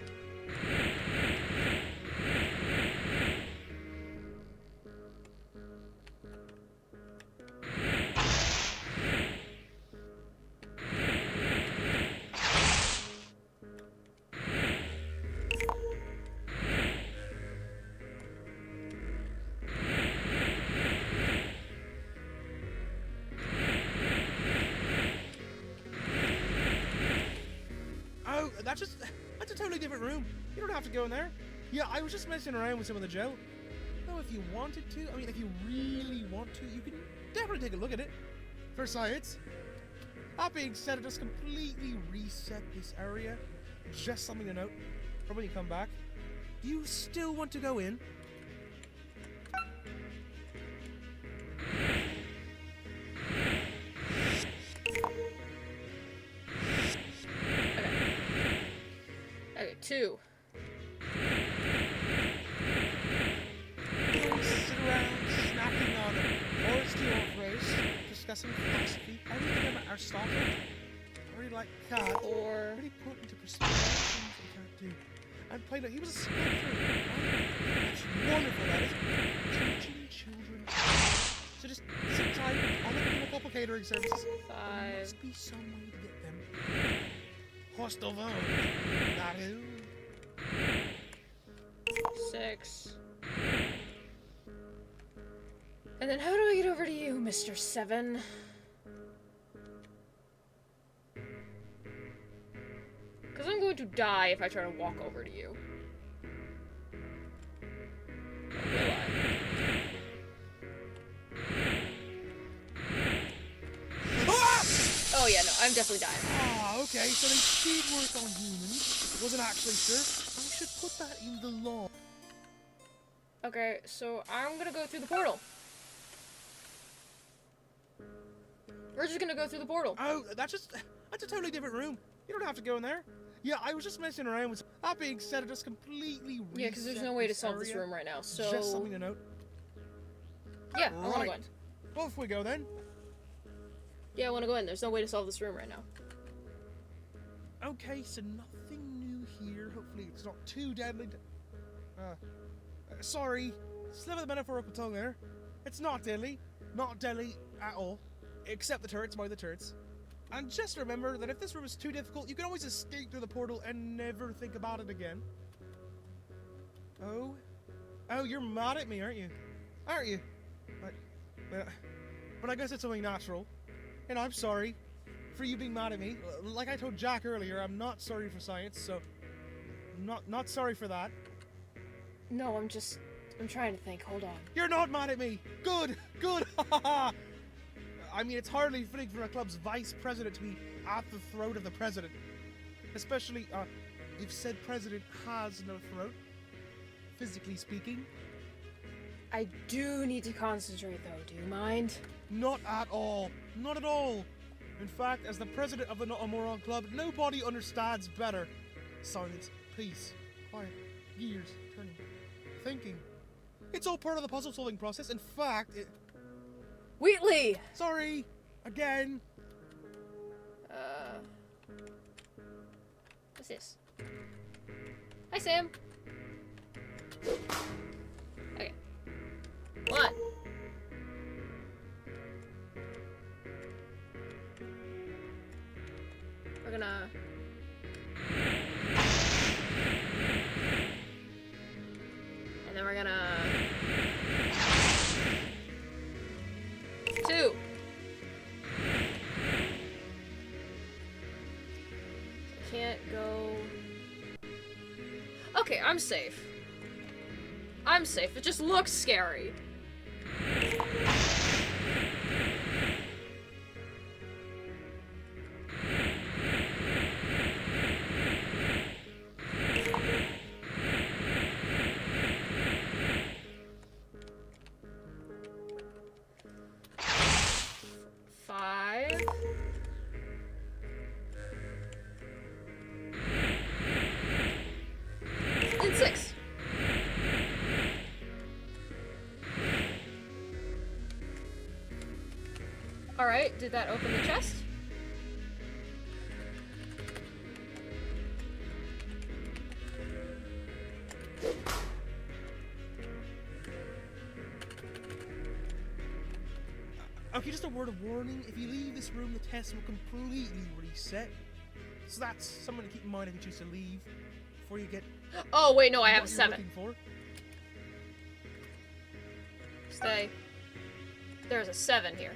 Oh, that's a totally different room. You don't have to go in there. Yeah, I was just messing around with some of the gel. No, if you wanted to, I mean, if you really want to, you can definitely take a look at it. For science. That being said, it just completely reset this area. Just something to note for when you come back. Do you still want to go in? Okay, 2. Sit around snacking on Horace Theophilus, discussing philosophy, everything about Aristotle. Very like cat. 4. Really put into perspective things we can't do. And played it. He was a sculptor. That's wonderful, that is. Teaching children. So just sit tight. I'll look at a couple catering services. 5. There must be some way to get them. Hostel vote. That is. 6. And then how do I get over to you, Mr. 7? Because I'm going to die if I try to walk over to you. Or will I? Ah! Oh yeah, no, I'm definitely dying. Ah, okay, so they did work on humans. Wasn't actually sure. I should put that in the law. Okay, so I'm gonna go through the portal. We're just gonna go through the portal. Oh, that's a totally different room. You don't have to go in there. Yeah, I was just messing around with. That being said, it just completely reset. Yeah, because there's no way to solve this room right now, so... Just something to note. Yeah, I wanna go in. Well, if we go then. Yeah, I wanna go in. There's no way to solve this room right now. Okay, so nothing new here. Hopefully it's not too deadly. Sorry. Slip of the metaphorical tongue there. It's not deadly. Not deadly at all. Except the turrets, mind the turrets. And just remember that if this room is too difficult, you can always escape through the portal and never think about it again. Oh? Oh, you're mad at me, aren't you? Aren't you? But I guess it's only natural. And I'm sorry for you being mad at me. Like I told Jack earlier, I'm not sorry for science, so... I'm not sorry for that. No, I'm trying to think. Hold on. You're not mad at me! Good! Good! Ha I mean, it's hardly fitting for a club's vice president to be at the throat of the president. Especially, if said president has no throat. Physically speaking. I do need to concentrate, though. Do you mind? Not at all. Not at all. In fact, as the president of the Not-a-Moron Club, nobody understands better. Silence, peace, quiet, gears turning, thinking. It's all part of the puzzle-solving process. In fact, Wheatley! Sorry! Again! What's this? Hi, Sam! Okay. What? We're gonna... And then we're gonna... 2! Can't go... Okay, I'm safe. I'm safe. It just looks scary. Alright, did that open the chest? Okay, just a word of warning. If you leave this room, the test will completely reset. So that's something to keep in mind if you choose to leave before you get. Oh, wait, no, I have a what you're 7. looking for. Stay. There's a 7 here.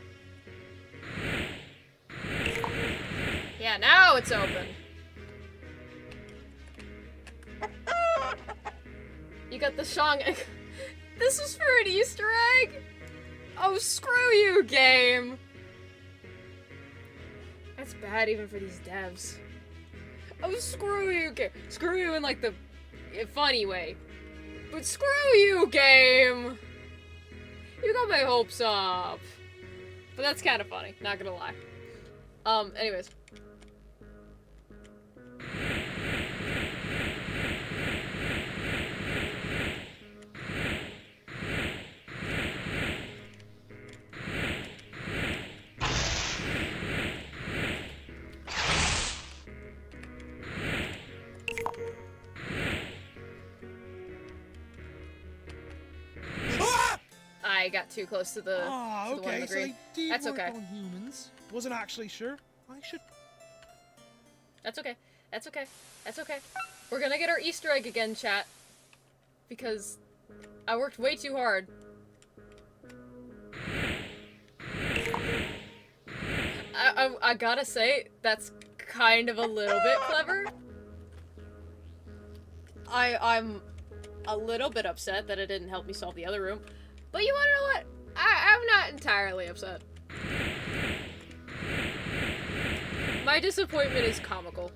Yeah, now it's open. You got the song. This is for an Easter egg? Oh, screw you, game! That's bad even for these devs. Oh, screw you, game. Screw you in, like, the funny way. But screw you, game! You got my hopes up. But that's kind of funny, not gonna lie. Anyways. I got too close to the, Ah, to the one in okay, the so green. they did That's work okay. on humans. Wasn't actually sure. I should. That's okay. That's okay. That's okay. We're gonna get our Easter egg again, chat. Because I worked way too hard. I gotta say, that's kind of a little bit clever. I'm a little bit upset that it didn't help me solve the other room. But you wanna know what? I'm not entirely upset. My disappointment is comical.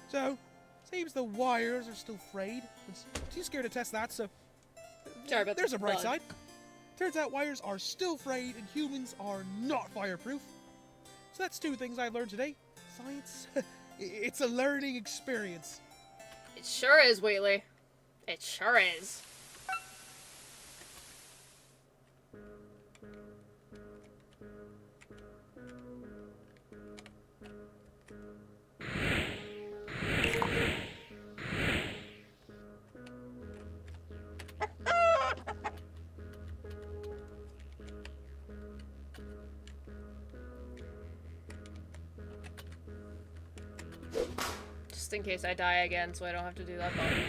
So, seems the wires are still frayed. Was too scared to test that, so. Sorry about There's the a bright bug. side. Turns out wires are still frayed and humans are not fireproof. So that's 2 things I've learned today. Science, it's a learning experience. It sure is, Wheatley. It sure is. Just in case I die again, so I don't have to do that button.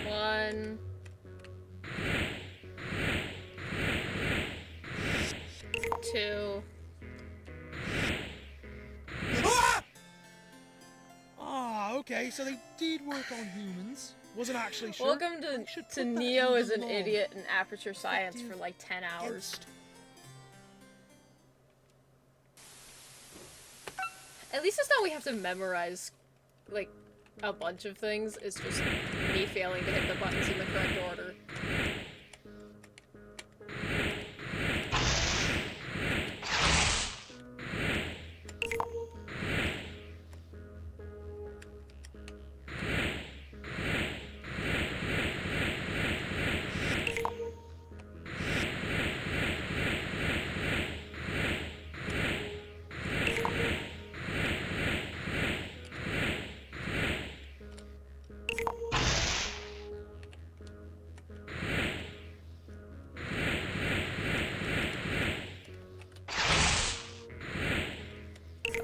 One. Two. Ah, okay, so they did work on humans. Wasn't actually sure. Welcome I should to put that Neo in as the an log. idiot in Aperture Science for like 10 hours. Against- At least it's not we have to memorize, like, a bunch of things. It's just me failing to hit the buttons in the correct order.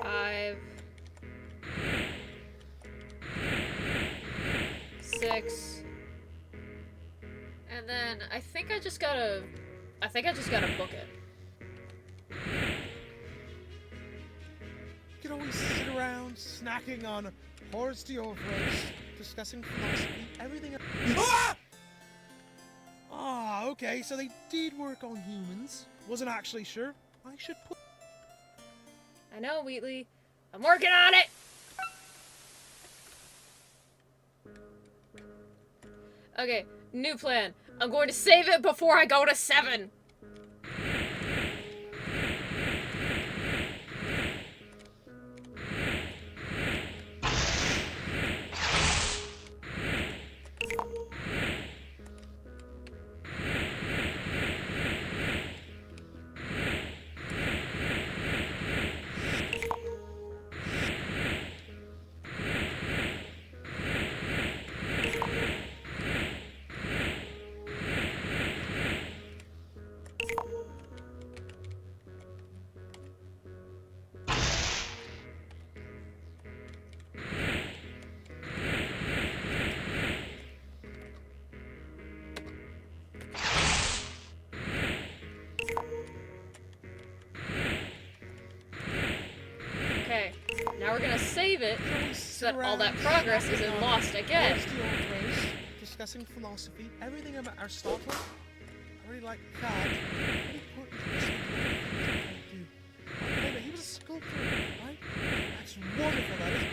Five. 6. And then I think I just gotta book it. You can always sit around snacking on Horse Diorfres, discussing philosophy, everything. Ah! Ah, okay, so they did work on humans. Wasn't actually sure. I should put... I know, Wheatley. I'm working on it! Okay, new plan. I'm going to save it before I go to 7. Okay, now we're gonna save it so that all that progress isn't lost again. What's the old phrase? Discussing philosophy, everything about Aristotle. I really like that. Very important to listen to everything that I do. He was a sculptor, right? That's wonderful, that is.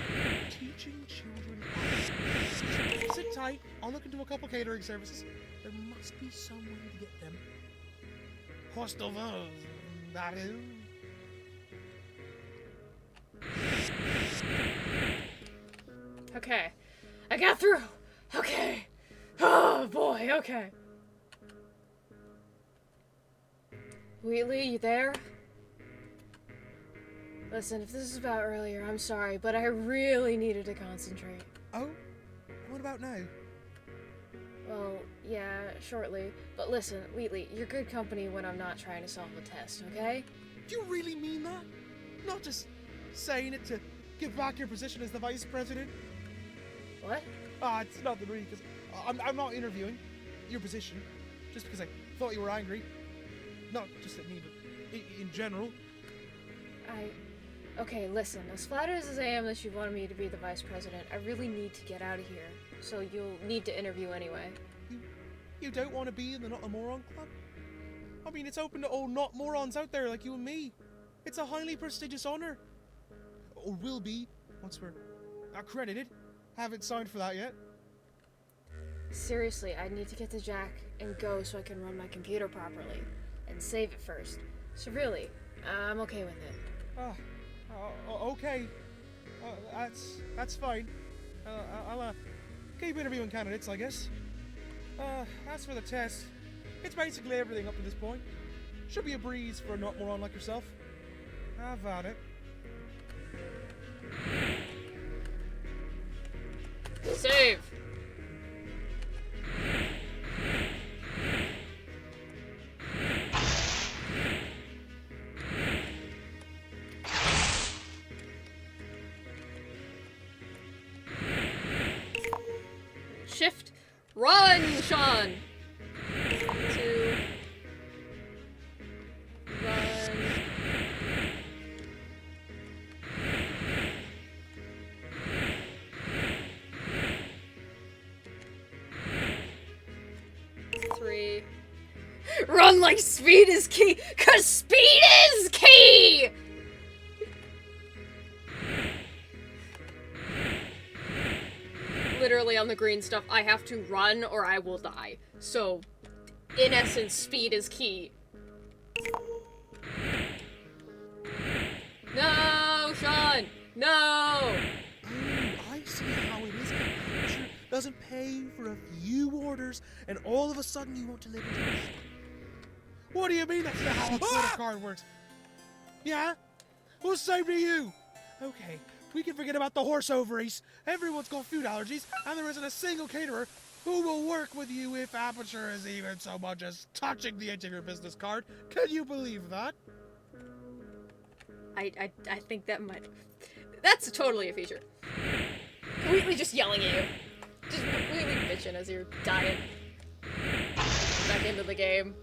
Teaching children art. Sit tight. I'll look into a couple catering services. There must be some way to get them. Hostel that is. Okay, I got through. Okay. Oh boy, okay. Wheatley, you there? Listen, if this is about earlier, I'm sorry, but I really needed to concentrate. Oh? What about now? Well, yeah, shortly. But listen, Wheatley, you're good company when I'm not trying to solve a test, okay? Do you really mean that? Not just saying it to give back your position as the vice president? What? It's nothing really, because I'm not interviewing your position, just because I thought you were angry. Not just at me, but in general. Okay, listen, as flattered as I am that you wanted me to be the vice president, I really need to get out of here. So you'll need to interview anyway. You don't want to be in the Not-a-Moron club? I mean, it's open to all not-morons out there like you and me. It's a highly prestigious honor. Or will be, once we're accredited. Haven't signed for that yet. Seriously, I need to get to Jack and go so I can run my computer properly. And save it first. So really, I'm okay with it. Okay. That's fine. I'll keep interviewing candidates, I guess. As for the test, it's basically everything up to this point. Should be a breeze for a not-moron like yourself. Have at it. Save! Shift! Run, Sean! 2... Run... Run like speed is key, 'cause speed is key! Literally on the green stuff, I have to run or I will die. So, in essence, speed is key. No, Sean! No! Oh, I see how it is. Aperture doesn't pay for a few orders, and all of a sudden you want to live in a... What do you mean that's not how a credit card works? Yeah? What's the same to you? Okay, we can forget about the horse ovaries. Everyone's got food allergies, and there isn't a single caterer who will work with you if Aperture is even so much as touching the edge of your business card. Can you believe that? I think that might... That's totally a feature. Completely just yelling at you. Just completely bitching as you're dying. Back into the game.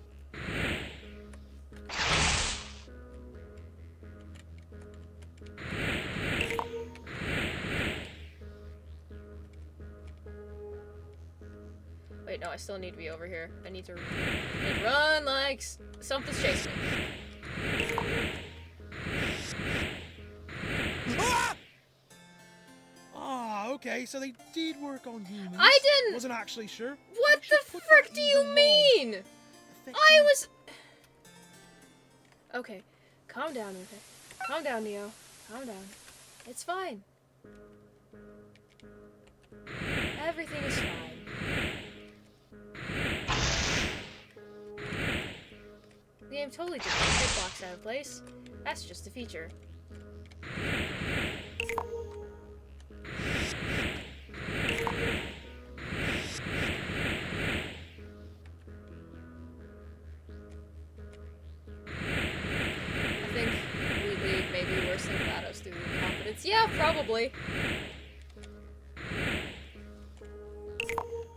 Wait, no, I still need to be over here. I need to run like something's chasing me. Okay, so they did work on humans. I didn't. Wasn't actually sure. What the frick do you mean? I was. Okay, calm down, okay. Calm down, Neo. Calm down. It's fine. Everything is fine. The game totally took the hitbox out of place. That's just a feature. I think we leave maybe worse than GLaDOS through confidence. Yeah, probably.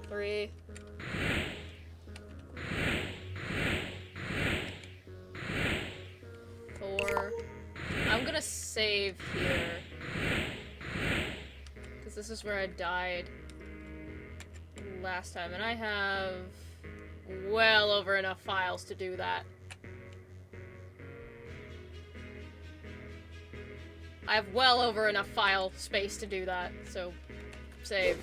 3. 4. I'm gonna save here. Because this is where I died last time, and I have well over enough files to do that. I have well over enough file space to do that, so save.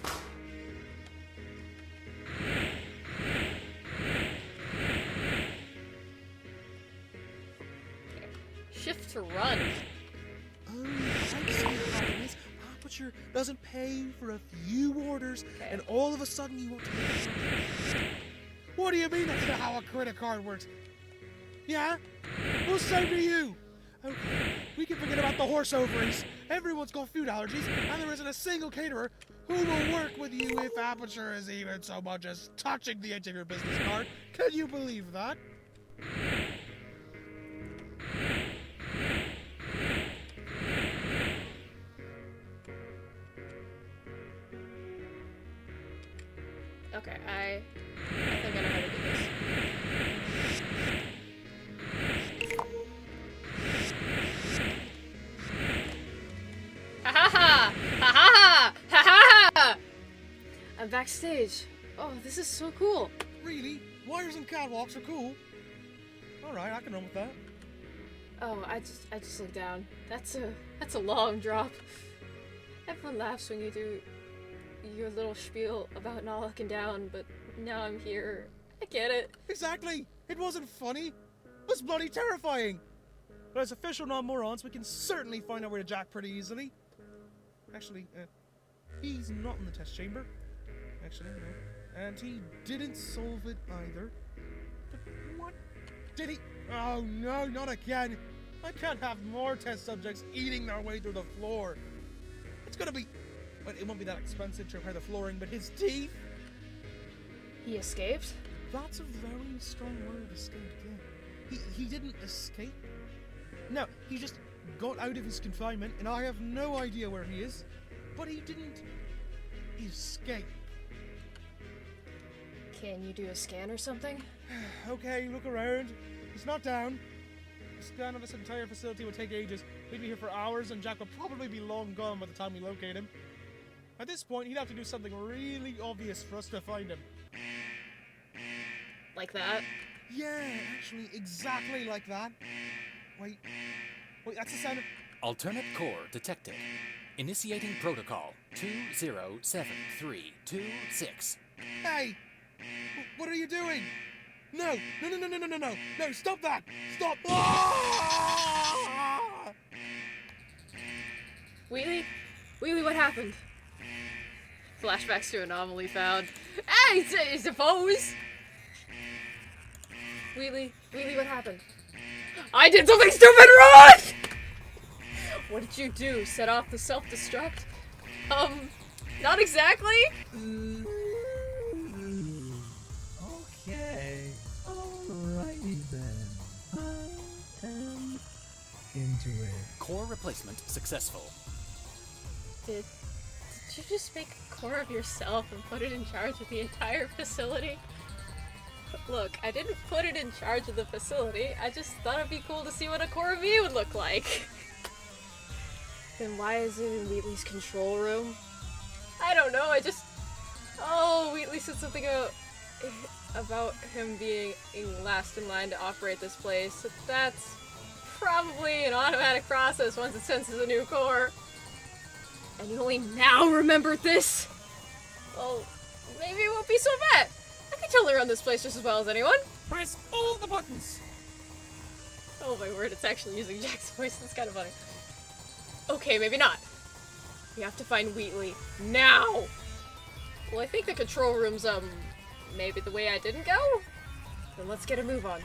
Okay. Shift to run. Oh, thanks for your kindness. Aperture doesn't pay for a few orders, Okay. and all of a sudden you want to make it. What do you mean that's not how a credit card works? Yeah? Well, same to you. Okay, we can forget about the horse ovaries. Everyone's got food allergies, and there isn't a single caterer who will work with you if Aperture is even so much as touching the edge of your business card. Can you believe that? Okay, I think I know how to do this. Ha ha ha! Ha ha ha! Ha ha ha! I'm backstage. Oh, this is so cool. Really? Wires and catwalks are cool. Alright, I can run with that. Oh, I just looked down. That's a long drop. Everyone laughs when you do your little spiel about not looking down, but now I'm here. I get it. Exactly! It wasn't funny. It was bloody terrifying. But as official Not-a-Morons, we can certainly find our way to Jack pretty easily. Actually, he's not in the test chamber. Actually, no. And he didn't solve it either. But what? Did he? Oh no, not again. I can't have more test subjects eating their way through the floor. It's gonna be... Well, it won't be that expensive to repair the flooring, but his teeth? He escaped? That's a very strong word, escape, yeah. He didn't escape. No, he just got out of his confinement, and I have no idea where he is. But he didn't escape. Can you do a scan or something? Okay, look around. He's not down. A scan of this entire facility would take ages. We'd be here for hours, and Jack would probably be long gone by the time we locate him. At this point, he'd have to do something really obvious for us to find him. Like that? Yeah, actually, exactly like that. Wait, that's the sound of... Alternate core detected. Initiating protocol 207326. Hey! What are you doing? No, stop that! Stop! Ah! Wheatley? Wheatley, what happened? Flashbacks to anomaly found. Hey, I suppose! Wheatley, what happened? I did something stupid wrong! What did you do? Set off the self-destruct? Not exactly? Okay, alrighty then. I am into it. Core replacement successful. Did you just make a core of yourself and put it in charge of the entire facility? Look, I didn't put it in charge of the facility. I just thought it'd be cool to see what a core of me would look like. Then why is it in Wheatley's control room? I don't know, Oh, Wheatley said something about him being last in line to operate this place. So that's probably an automatic process once it senses a new core. And you only now remembered this? Well, maybe it won't be so bad. I can totally run this place just as well as anyone. Press all the buttons. Oh my word, it's actually using Jack's voice. That's kind of funny. Okay, maybe not. We have to find Wheatley. Now! Well, I think the control room's, maybe the way I didn't go? Then let's get a move on.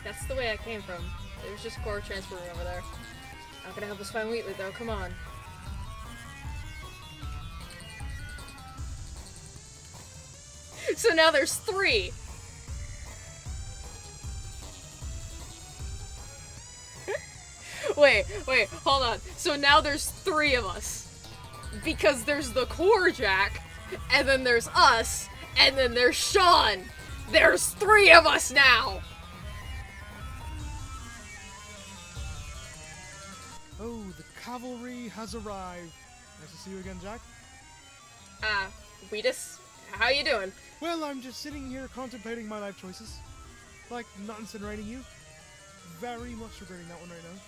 That's the way I came from. There's just a core transfer room over there. Not gonna help us find Wheatley, though. Come on. So now there's 3! Wait, hold on. So now there's 3 of us. Because there's the core Jack, and then there's us, and then there's Sean. There's 3 of us now! Oh, the cavalry has arrived. Nice to see you again, Jack. Wheatus, how you doing? Well, I'm just sitting here contemplating my life choices. Like, not incinerating you. Very much regretting that one right now.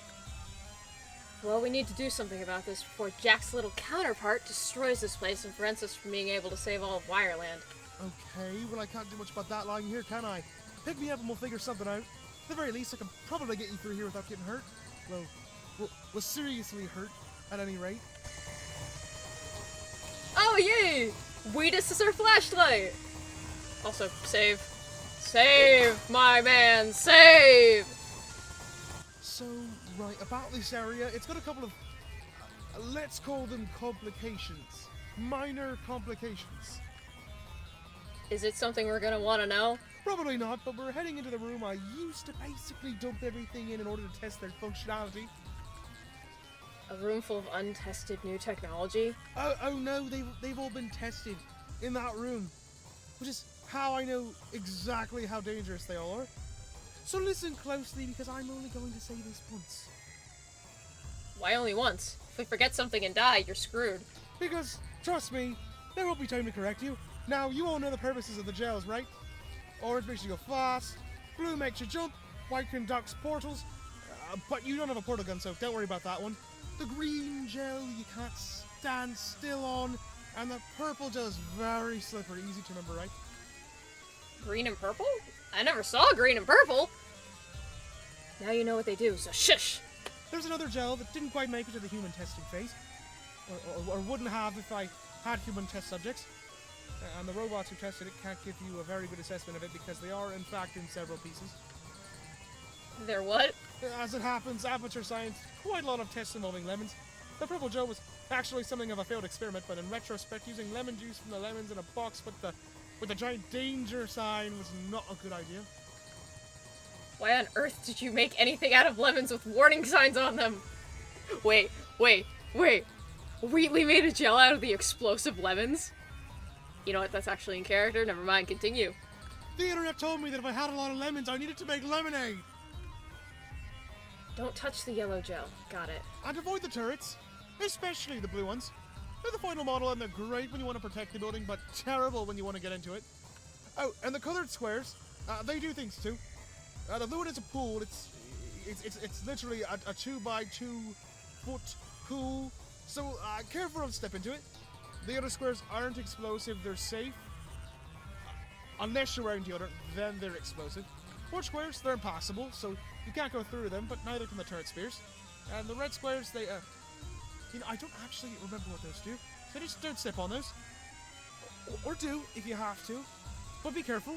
Well, we need to do something about this before Jack's little counterpart destroys this place and prevents us from being able to save all of Wireland. Okay, well, I can't do much about that lying here, can I? Pick me up and we'll figure something out. At the very least, I can probably get you through here without getting hurt. Well, seriously hurt, at any rate. Oh, yay! Wheatus is our flashlight! Also, save. Save, my man, save! So, right, about this area, it's got a couple of, let's call them complications. Minor complications. Is it something we're gonna want to know? Probably not, but we're heading into the room I used to basically dump everything in order to test their functionality. A room full of untested new technology? Oh no, they've all been tested in that room. Which is how I know exactly how dangerous they all are. So listen closely, because I'm only going to say this once. Why only once? If we forget something and die, you're screwed. Because, trust me, there won't be time to correct you. Now, you all know the purposes of the gels, right? Orange makes you go fast, blue makes you jump, white conducts portals, but you don't have a portal gun, so don't worry about that one. The green gel you can't stand still on, and the purple gel is very slippery, easy to remember, right? Green and purple? I never saw green and purple! Now you know what they do, so shush! There's another gel that didn't quite make it to the human testing phase, or wouldn't have if I had human test subjects. And the robots who tested it can't give you a very good assessment of it because they are, in fact, in several pieces. They're what? As it happens, Aperture Science quite a lot of tests involving lemons. The purple gel was actually something of a failed experiment, but in retrospect, using lemon juice from the lemons in a box with the giant danger sign was not a good idea. Why on earth did you make anything out of lemons with warning signs on them? Wait. Wheatley made a gel out of the explosive lemons? You know what, that's actually in character, never mind, continue. The internet told me that if I had a lot of lemons, I needed to make lemonade! Don't touch the yellow gel, got it. And avoid the turrets, especially the blue ones. They're the final model and they're great when you want to protect the building, but terrible when you want to get into it. Oh, and the colored squares, they do things too. The blue one is a pool, it's literally a 2x2 foot pool, so careful to step into it. The other squares aren't explosive, they're safe. Unless you're wearing deodorant, then they're explosive. White squares, they're impassable, so you can't go through them, but neither can the turret spears. And the red squares, they, I don't actually remember what those do, so just don't step on those. Or do, if you have to. But be careful.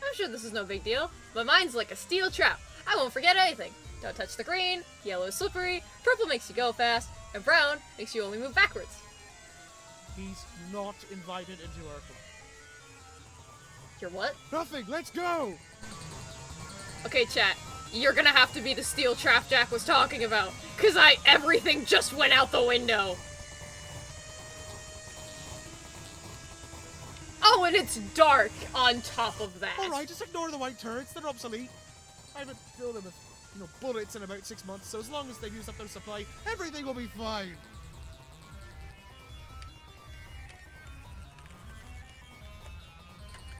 I'm sure this is no big deal, but mine's like a steel trap. I won't forget anything. Don't touch the green, yellow is slippery, purple makes you go fast, and brown makes you only move backwards. He's not invited into our club. You're what? Nothing, let's go! Okay, chat. You're gonna have to be the steel trap Jack was talking about, cause everything just went out the window. Oh, and it's dark on top of that. Alright, just ignore the white turrets, they're obsolete. I haven't filled them with, bullets in about 6 months, so as long as they use up their supply, everything will be fine.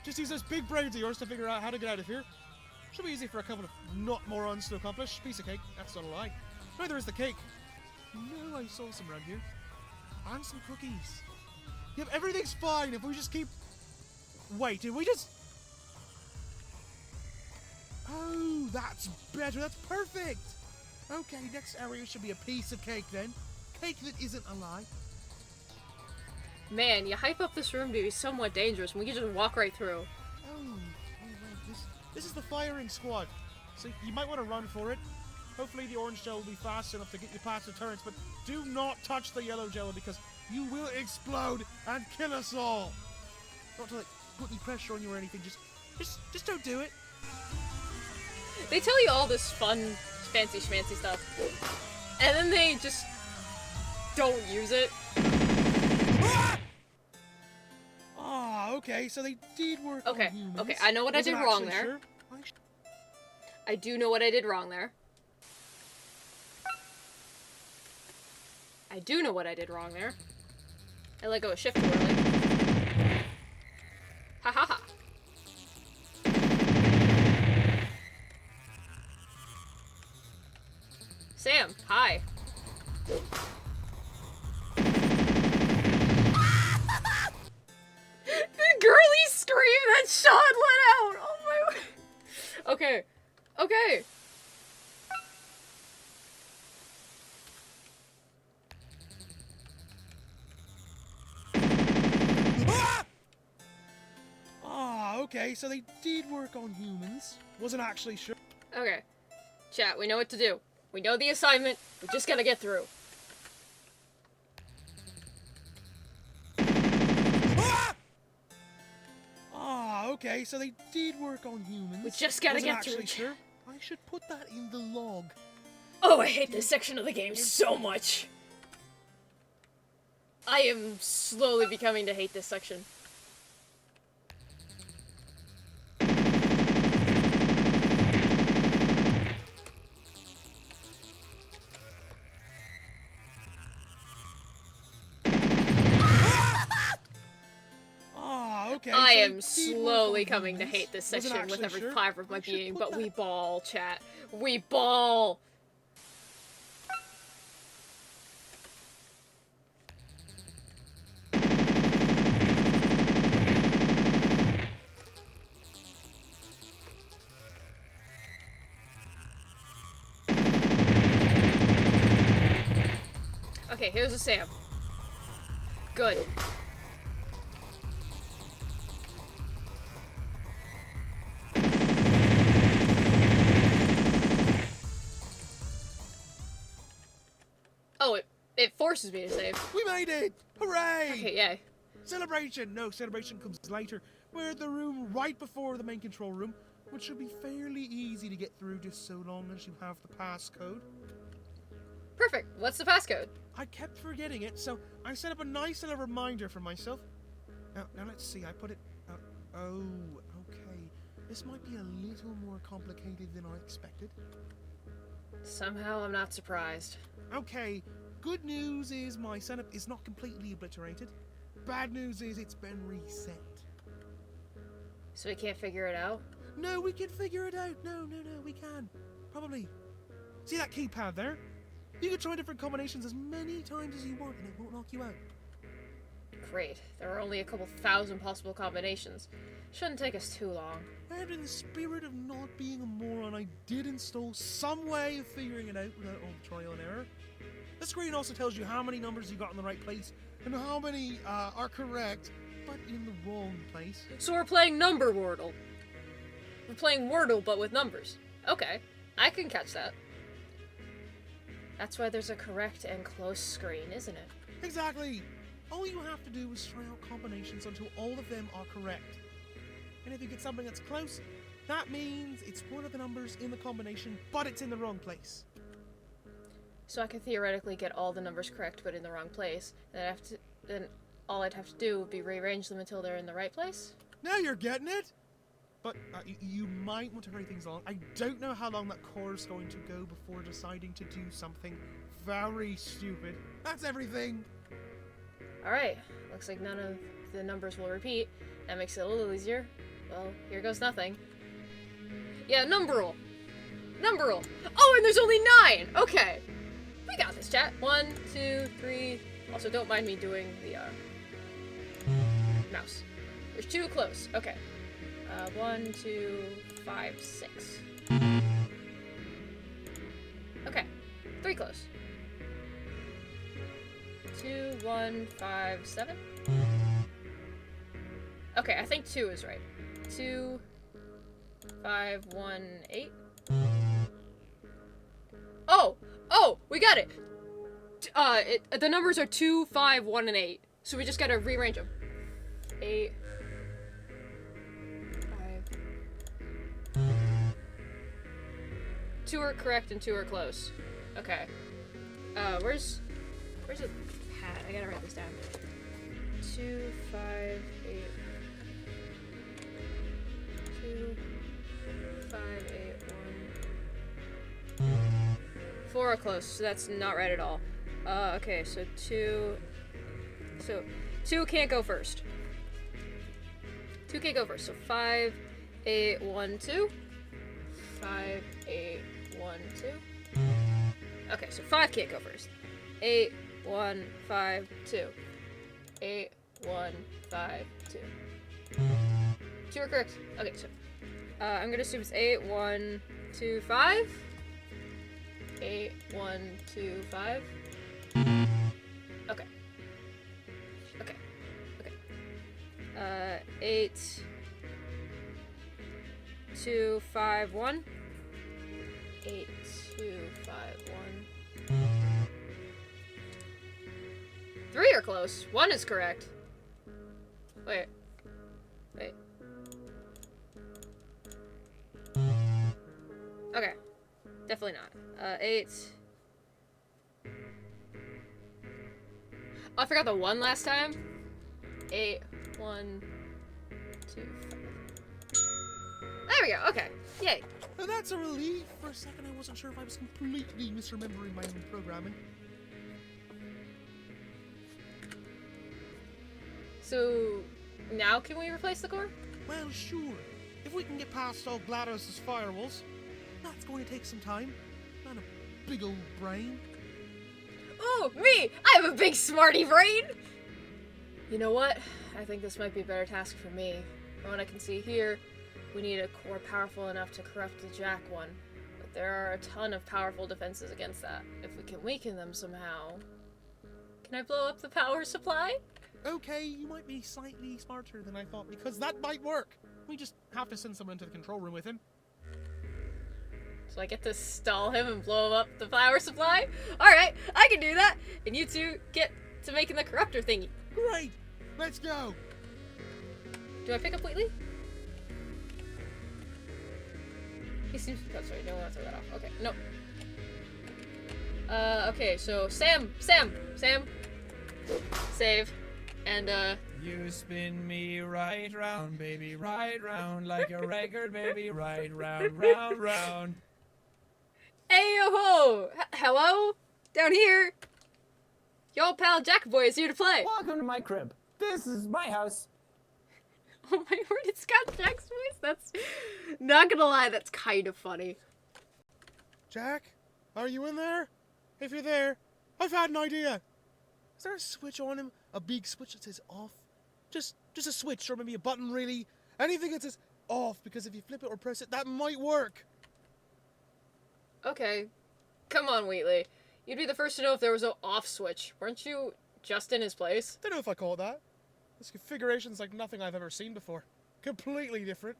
Just use those big brains of yours to figure out how to get out of here. Should be easy for a couple of not-morons to accomplish. Piece of cake, that's not a lie. Neither is the cake. No, I saw some around here. And some cookies. Yep, everything's fine if we just keep... Wait, did we just... Oh, that's better. That's perfect. Okay, next area should be a piece of cake then. Cake that isn't a lie. Man, you hype up this room to be somewhat dangerous when we can just walk right through. Oh, right. This is the firing squad. So you might want to run for it. Hopefully the orange gel will be fast enough to get you past the turrets, but do not touch the yellow gel because you will explode and kill us all. Not to like put any pressure on you or anything, just don't do it. They tell you all this fun, fancy schmancy stuff, and then they just don't use it. Ah, okay, so they did work Okay, on humans. okay, I know what I did Wasn't wrong actually there. sure. I do know what I did wrong there. I do know what I did wrong there. I let go of shift too early. Ha ha ha. Sam, hi. The girly scream that Sean let out! Oh my god. Okay. Okay. Ah, okay, so they did work on humans. Wasn't actually sure. Okay. Chat, we know what to do. We know the assignment. We just gotta get through. Ah, okay, so they did work on humans. We just gotta Wasn't get through. actually sure. I should put that in the log. Oh, I hate this section of the game so much. I am slowly becoming to hate this section. Ah, okay. I so am they did work slowly on coming to humans. hate this Wasn't section with actually every sure. fiber of my I should being, put but that- we ball, chat. We ball! Okay, here's a Sam. Good. Oh, it forces me to save. We made it! Hooray! Okay, yay. Celebration! No, celebration comes later. We're at the room right before the main control room, which should be fairly easy to get through just so long as you have the passcode. Perfect. What's the passcode? I kept forgetting it, so I set up a nice little reminder for myself. Now let's see, I put it... oh, okay. This might be a little more complicated than I expected. Somehow I'm not surprised. Okay, good news is my setup is not completely obliterated. Bad news is it's been reset. So we can't figure it out? No, we can figure it out. No, we can. Probably. See that keypad there? You can try different combinations as many times as you want and it won't knock you out. Great. There are only a couple thousand possible combinations. Shouldn't take us too long. And in the spirit of not being a moron, I did install some way of figuring it out without all the trial and error. The screen also tells you how many numbers you got in the right place and how many are correct, but in the wrong place. So we're playing number Wordle. We're playing Wordle, but with numbers. Okay. I can catch that. That's why there's a correct and close screen, isn't it? Exactly! All you have to do is try out combinations until all of them are correct. And if you get something that's close, that means it's one of the numbers in the combination, but it's in the wrong place. So I could theoretically get all the numbers correct, but in the wrong place. Then all I'd have to do would be rearrange them until they're in the right place? Now you're getting it! But you might want to hurry things along. I don't know how long that core is going to go before deciding to do something very stupid. That's everything! Alright. Looks like none of the numbers will repeat. That makes it a little easier. Well, here goes nothing. Yeah, numberal. Numberal. Oh, and there's only 9! Okay. We got this, chat. 1, 2, 3. Also, don't mind me doing the, mouse. There's 2 close. Okay. 1, 2, 5, 6. Okay. 3 close. 2, 1, 5, 7. Okay, I think 2 is right. 2, 5, 1, 8. Oh! Oh! We got it! The numbers are 2, 5, 1, and 8. So we just gotta rearrange them. 8. 5. 2 are correct and 2 are close. Okay. Where's the pad? I gotta write this down. 2, 5, 8. 2, 5, 8, 1. 4 are close, so that's not right at all. Okay, so 2. So 2 can't go first. 2 can't go first. So 5, 8, 1, 2. 5, 8, 1, 2. Okay, so 5 can't go first. 8, 1, 5, 2. 8, 1, 5, 2. 2 are correct. Okay, so I'm gonna assume it's 8, 1, 2, 5. 8, 1, 2, 5. Okay. Okay. Okay. 8, 2, 5, 1. 8, 2, 5, 1. 3 are close. 1 is correct. Wait. Wait. Okay. Definitely not. 8. Oh, I forgot the 1 last time. 8, 1, 2, 5. There we go. Okay. Yay. And that's a relief. For a second, I wasn't sure if I was completely misremembering my own programming. So, now can we replace the core? Well, sure. If we can get past all GLaDOS' firewalls, that's going to take some time. And a big old brain. Oh, me! I have a big smarty brain! You know what? I think this might be a better task for me. From what I can see here, we need a core powerful enough to corrupt the Jack one. But there are a ton of powerful defenses against that. If we can weaken them somehow... Can I blow up the power supply? Okay, you might be slightly smarter than I thought, because that might work. We just have to send someone into the control room with him. So I get to stall him and blow up the power supply? Alright, I can do that! And you two get to making the corruptor thingy. Great! Let's go! Do I pick up Wheatley? He seems... Oh, sorry, no, I want to throw that off. Okay, no. Okay, so Sam! Save. And, You spin me right round, baby, right round, like a record, baby, right round, round, round. Hey-yo-ho! Hello? Down here! Your old pal Jack Boy is here to play! Welcome to my crib. This is my house. Oh my word, it's got Jack's voice? That's... Not gonna lie, that's kind of funny. Jack? Are you in there? If you're there, I've had an idea. Is there a switch on him? A big switch that says off? Just a switch, or maybe a button, really. Anything that says off, because if you flip it or press it, that might work. Okay. Come on, Wheatley. You'd be the first to know if there was no off switch. Weren't you just in his place? Don't know if I call it that. This configuration's like nothing I've ever seen before. Completely different.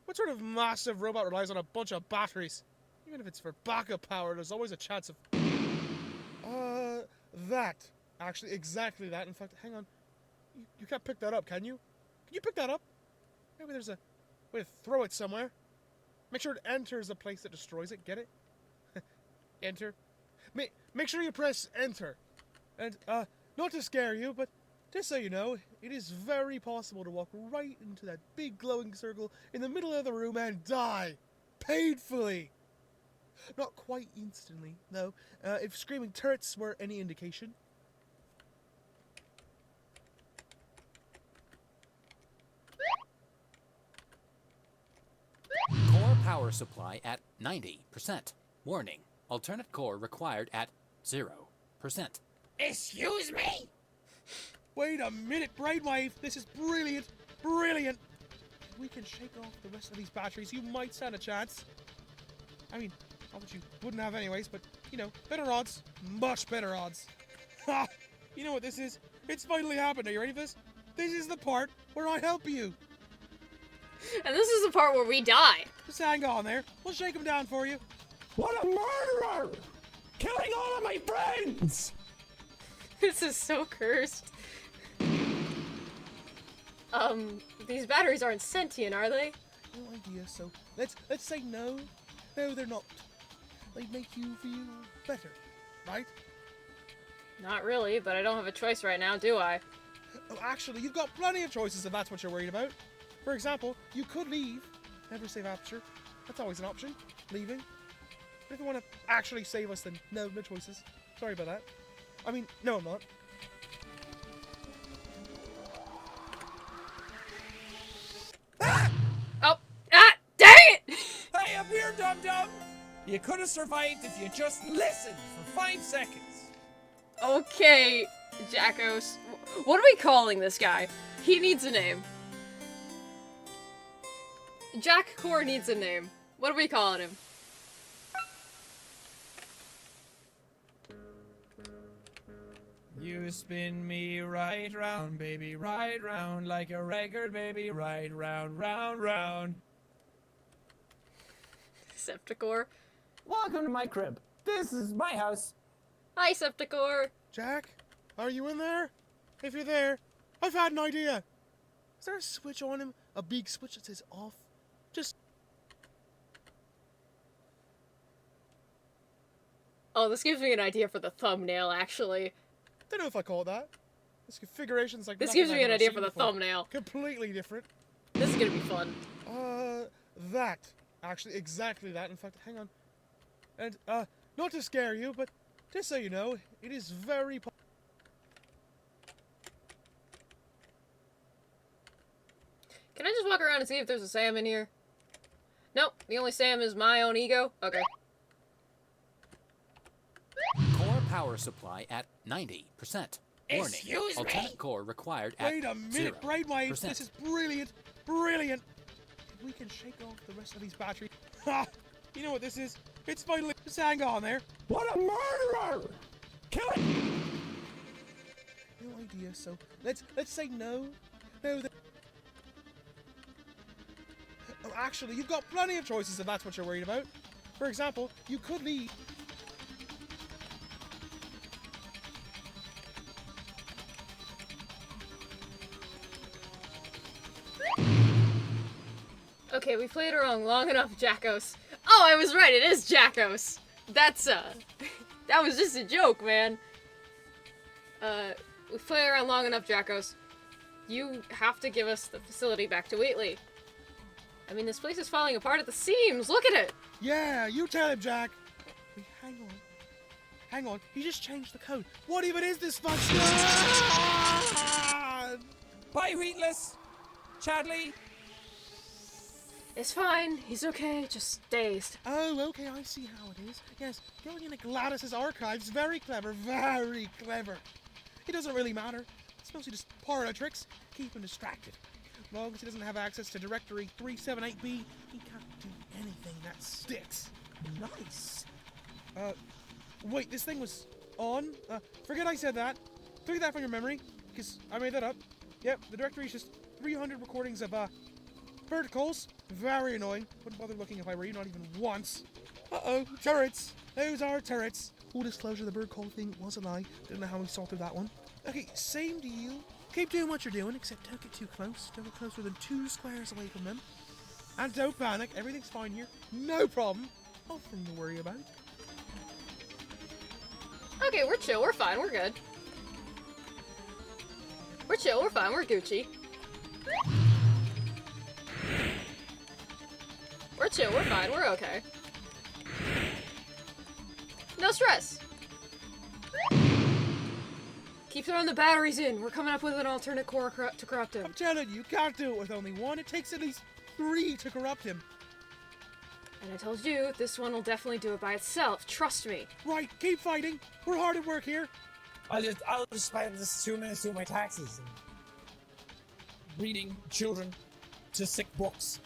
What sort of massive robot relies on a bunch of batteries? Even if it's for backup power, there's always a chance of... that. Actually, exactly that. In fact, hang on. You can't pick that up, can you? Can you pick that up? Maybe there's a way to throw it somewhere. Make sure it enters the place that destroys it. Get it? Enter. Make sure you press enter. And, not to scare you, but just so you know, it is very possible to walk right into that big glowing circle in the middle of the room and die. Painfully. Not quite instantly, though. If screaming turrets were any indication. Core power power supply at 90%. Warning, alternate core required at 0%. Excuse me? Wait a minute, Brainwave. This is brilliant. Brilliant. If we can shake off the rest of these batteries, you might stand a chance. I mean, not that you wouldn't have anyways, but, you know, better odds. Much better odds. Ha! You know what this is? It's finally happened. Are you ready for this? This is the part where I help you. And this is the part where we die. Just hang on there. We'll shake them down for you. What a murderer! Killing all of my friends! This is so cursed. These batteries aren't sentient, are they? No idea, so let's say no. No, they're not. They make you feel better, right? Not really, but I don't have a choice right now, do I? Oh, actually, you've got plenty of choices if that's what you're worried about. For example, you could leave. Never save aperture. That's always an option. Leaving. But if you want to actually save us, then no choices. Sorry about that. I mean, no, I'm not. Oh, dang it! Hey up here, dum-dum! You could have survived if you just listened for 5 seconds. Okay, Jackos. What are we calling this guy? He needs a name. Jack Core needs a name. What are we calling him? You spin me right round, baby, right round, like a record, baby, right round, round, round. Septicore. Welcome to my crib. This is my house. Hi, Septicore. Jack, are you in there? If you're there, I've had an idea. Is there a switch on him? A big switch that says off? Just... Oh, this gives me an idea for the thumbnail, actually. Don't know if I call it that. This configuration's like This nothing gives me I've an ever idea seen for the before. thumbnail. Completely different. This is gonna be fun. That. Actually, exactly that. In fact, hang on. And, not to scare you, but just so you know, it is very... Can I just walk around and see if there's a Sam in here? Nope, the only Sam is my own ego. Okay. Core power supply at 90%. Warning, Excuse me? alternate core required at Wait a minute, 0%. Brainwave. This is brilliant. Brilliant. If we can shake off the rest of these batteries... Ha! You know what this is? It's finally... Just hang on there. What a murderer! Killing... No idea, so let's say no. No, oh, actually, you've got plenty of choices if that's what you're worried about. For example, you could leave. Okay, we played around long enough, Jackos. Oh, I was right, it is Jackos! That's, that was just a joke, man. We've played around long enough, Jackos. You have to give us the facility back to Wheatley. I mean, this place is falling apart at the seams, look at it! Yeah, you tell him, Jack. Wait, hang on. Hang on, he just changed the code. What even is this function? Bye, Wheatless. Chadley. It's fine, he's okay, just dazed. Oh, okay, I see how it is. Yes, going into Gladys's archives, very clever, very clever. It doesn't really matter. It's mostly just parlor tricks, keep him distracted. As long as he doesn't have access to directory 378B, he can't do anything that sticks. Nice. Wait, this thing was on? Forget I said that. Delete that from your memory, because I made that up. Yep, the directory is just 300 recordings of, bird calls. Very annoying. Wouldn't bother looking if I were you, not even once. Uh-oh, turrets. Those are turrets. Full disclosure, the bird call thing was a lie. Didn't know how we sorted that one. Okay, same deal. Keep doing what you're doing, except don't get too close. Don't get closer than 2 squares away from them. And don't panic, everything's fine here. No problem. Nothing to worry about. Okay, we're chill, we're fine, we're good. We're chill, we're fine, we're Gucci. We're chill, we're fine, we're okay. No stress! Keep throwing the batteries in, we're coming up with an alternate core to corrupt him. I'm telling you, you can't do it with only one. It takes at least 3 to corrupt him. And I told you, this one will definitely do it by itself. Trust me. Right, keep fighting. We're hard at work here. I'll just spend this 2 minutes doing my taxes and reading children to sick books.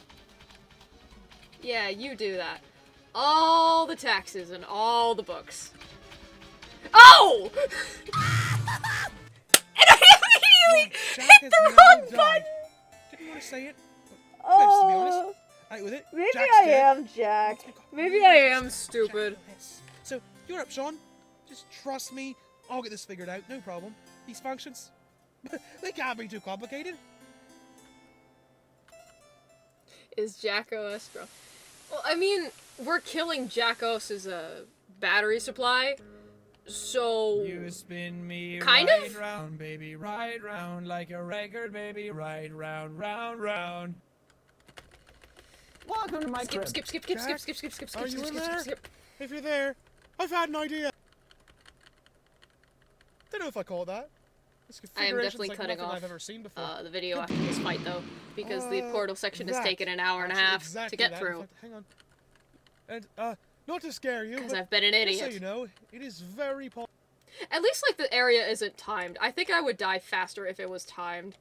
Yeah, you do that. All the taxes and all the books. Oh! And I immediately Jack hit has the now wrong died. button! Didn't want to say it, but best to be honest. Out with it. Oh, Maybe Jack's I dead. am, Jack. Maybe I am stupid. So, you're up, Sean. Just trust me. I'll get this figured out. No problem. These functions, they can't be too complicated. Is Jackos bro? Well, I mean, we're killing Jackos's battery supply, so You spin me kind right of? round, baby, right round like a record, baby, right round, round, round. Welcome to my skip, crib. skip, skip, skip, skip, Jack, skip, skip, skip, skip, are you skip, in skip, there? skip, skip. If you're there, I've had an idea. Don't know if I call it that. This I am configuration's definitely like cutting nothing off I've ever seen before. the video after this fight, though, because the portal section has That. taken an hour and a Actually, half exactly to get that. In through. fact, hang on. And, not to scare you, Because but I've been an just so idiot. you know, it is very At least, like, the area isn't timed. I think I would die faster if it was timed.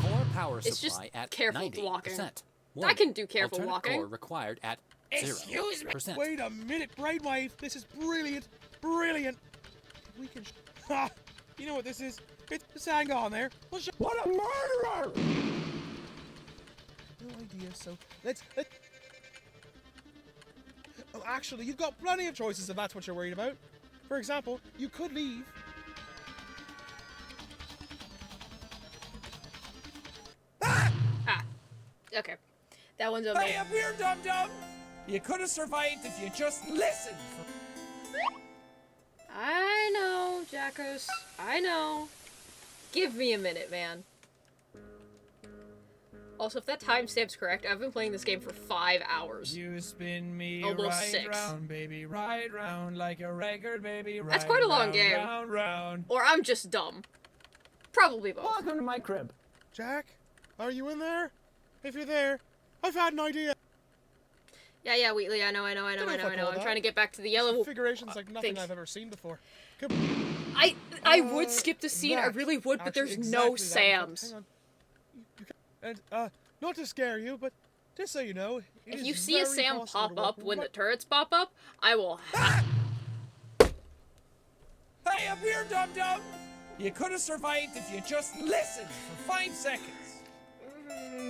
Core power It's just supply at careful 90%. walking. Warning, I can do careful alternate walking. core required at Excuse me. 0%. Wait a minute, Brainwave! This is brilliant! Brilliant! We can ha! You know what this is? It's hang on there. What a murderer! No idea, so let's Oh, actually, you've got plenty of choices if that's what you're worried about. For example, you could leave. Ah! Okay. That one's on me. Hey up here, dum-dum! You could have survived if you just listened. I know, Jackos. I know. Give me a minute, man. Also, if that timestamp's correct, I've been playing this game for 5 hours. You spin me Almost right 6. round, baby, right round like a record, baby, right That's quite a long round, game. round, round. Or I'm just dumb. Probably both. Welcome to my crib. Jack, are you in there? If you're there, I've had an idea. Yeah, Wheatley, I know. Don't know if I I'm call trying that. to get back to the yellow. Configuration's like nothing things. I've ever seen before. I would skip the scene, I that. really would, but Actually, there's exactly no that. Sams. Hang on. And, not to scare you, but just so you know, it If is you see a very Sam possible pop to walk up when the right- turrets pop up, I will. Hey up here, dum-dum! You could have survived if you just listened for 5 seconds.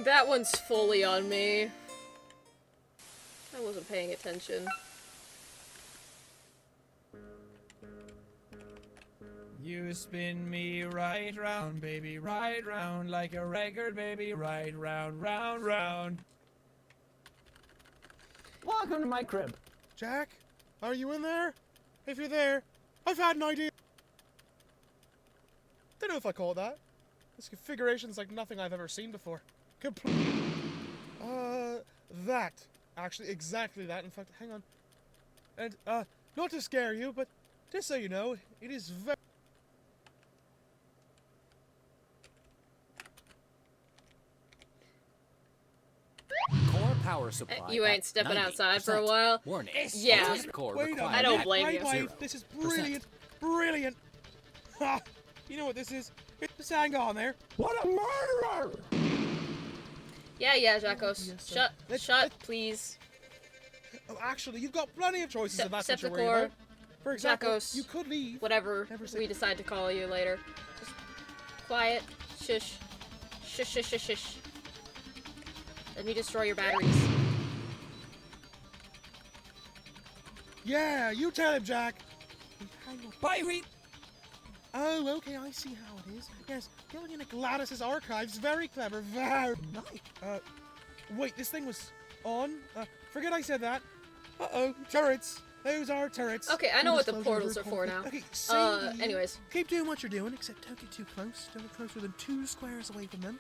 That one's fully on me. I wasn't paying attention. You spin me right round, baby, right round like a record, baby, right round, round, round. Welcome to my crib. Jack, are you in there? If you're there, I've had an idea. Don't know if I call it that. This configuration's like nothing I've ever seen before. That. Actually, exactly that. In fact, hang on. And, not to scare you, but just so you know, it is very... Core power supply You ain't at stepping 90%. outside for a while. Warning, Yeah. alternate core Wait a required minute, I don't blame you. Brainwave, this is 0%. brilliant. Brilliant. Ha! You know what this is? Just hang on there. What a murderer! Yeah, Jackos. Yes, sir. Shut, Let's- please. Oh, actually, you've got plenty of choices if that's what you're Septicor, worried about. For example, Jackos, you could leave. Whatever Never say- we decide to call you later. Just quiet. Shush. Shush, shush, shush, shush. Let me destroy your batteries. Yeah, you tell him, Jack. Hang on. Bye, Reed. Oh, okay, I see how it is. Yes, going into Gladys's archives, very clever, very nice. Wait, this thing was on? Forget I said that. Uh-oh, turrets. Those are turrets. Okay, I know what the Full portals disclosure, are for very now. Okay, same here. Anyways. Keep doing what you're doing, except don't get too close. Don't get closer than 2 squares away from them.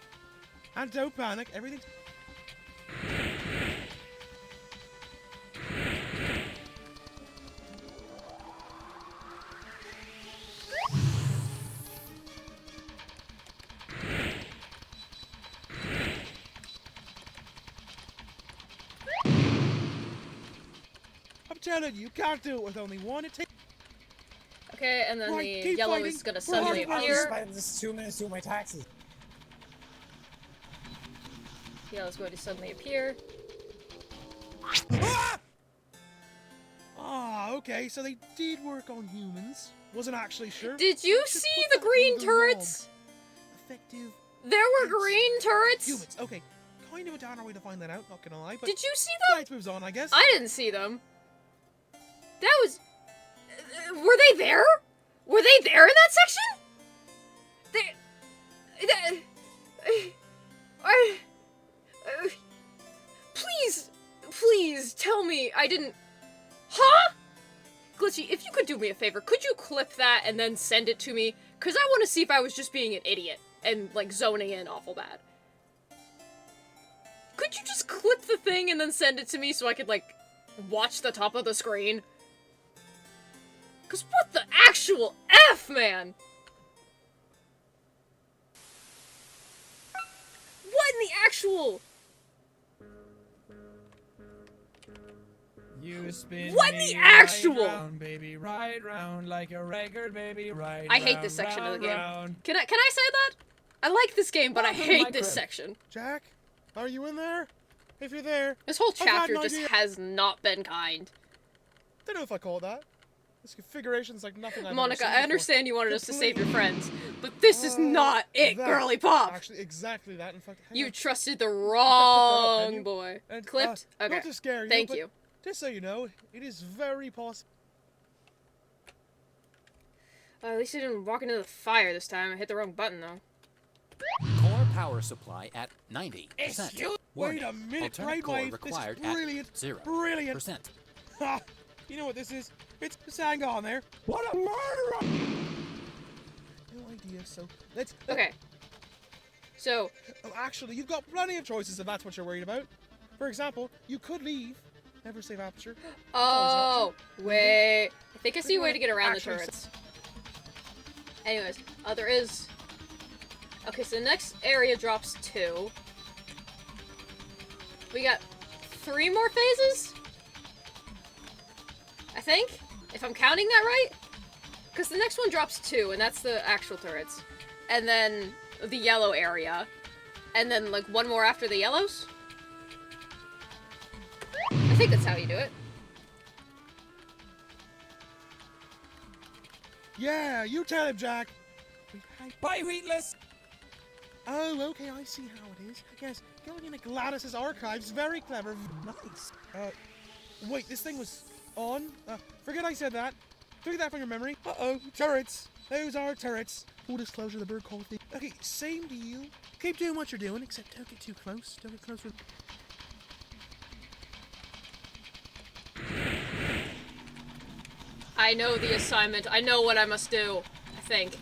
And don't panic, everything's... telling you, can't do it with only one. It takes. Okay, and then Right, the keep yellow fighting. is gonna We're suddenly hard to appear. This is 2 minutes to my taxes. Yellow's going to suddenly appear. Ah, okay, so they did work on humans. Wasn't actually sure. Did you Should see put the that in green the turrets? log. Effective There were It's green turrets? humans. Okay, kind of a downer way to find that out, not gonna lie, but Did you see them? science moves on, I guess. I didn't see them. That was... were they there? Were they there in that section? Please, please tell me I didn't... Huh? Glitchy, if you could do me a favor, could you clip that and then send it to me? Because I want to see if I was just being an idiot and, like, zoning in awful bad. Could you just clip the thing and then send it to me so I could, like, watch the top of the screen? Because what the actual F, man? What in the actual... You spin What me the actual- right round, baby, right round like a record, baby, right. I hate round, this section of the round, game. round. Can I say that? I like this game, but I Welcome to my hate this crib. section. Jack, are you in there? If you're there, This whole I've had chapter an just idea. has not been kind. don't know if I call it that. This configuration's like nothing I've Monica, ever I seen understand you wanted us to save your Completely. friends, but this is before. not it, That- girly pop. Actually, exactly that. In fact, hang You on. trusted the can wrong you? boy. And, Clipped? Okay. Not to scare you, Thank but you. just so you know, it is very possible. At least I didn't walk into the fire this time. I hit the wrong button, though. Core power supply at 90%. Excuse- Warning. Wait a minute, Alternate core Brainwave. This is required brilliant. at 0%. Brilliant. Ha! You know what this is? It's just hang on there. What a murderer! No idea. So let's. Okay. So, Oh, actually, you've got plenty of choices if that's what you're worried about. For example, you could leave. Never save aperture. oh, wait. I think I see a way to get around the Actually, turrets. Anyways, there is... Okay, so the next area drops 2. We got 3 more phases? I think? If I'm counting that right? Because the next one drops 2, and that's the actual turrets. And then the yellow area. And then, like, 1 more after the yellows? I think that's how you do it. Yeah, you tell him, Jack. Wait, Bye, Wheatless. Oh, okay, I see how it is. Yes, going into Gladys's archives, very clever. Nice. Wait, this thing was on? Forget I said that. Took that from your memory. Uh-oh, turrets. Those are turrets. Full disclosure, the bird called thing. Okay, same to you. Keep doing what you're doing, except don't get too close. Don't get close with... I know the assignment. I know what I must do. I think.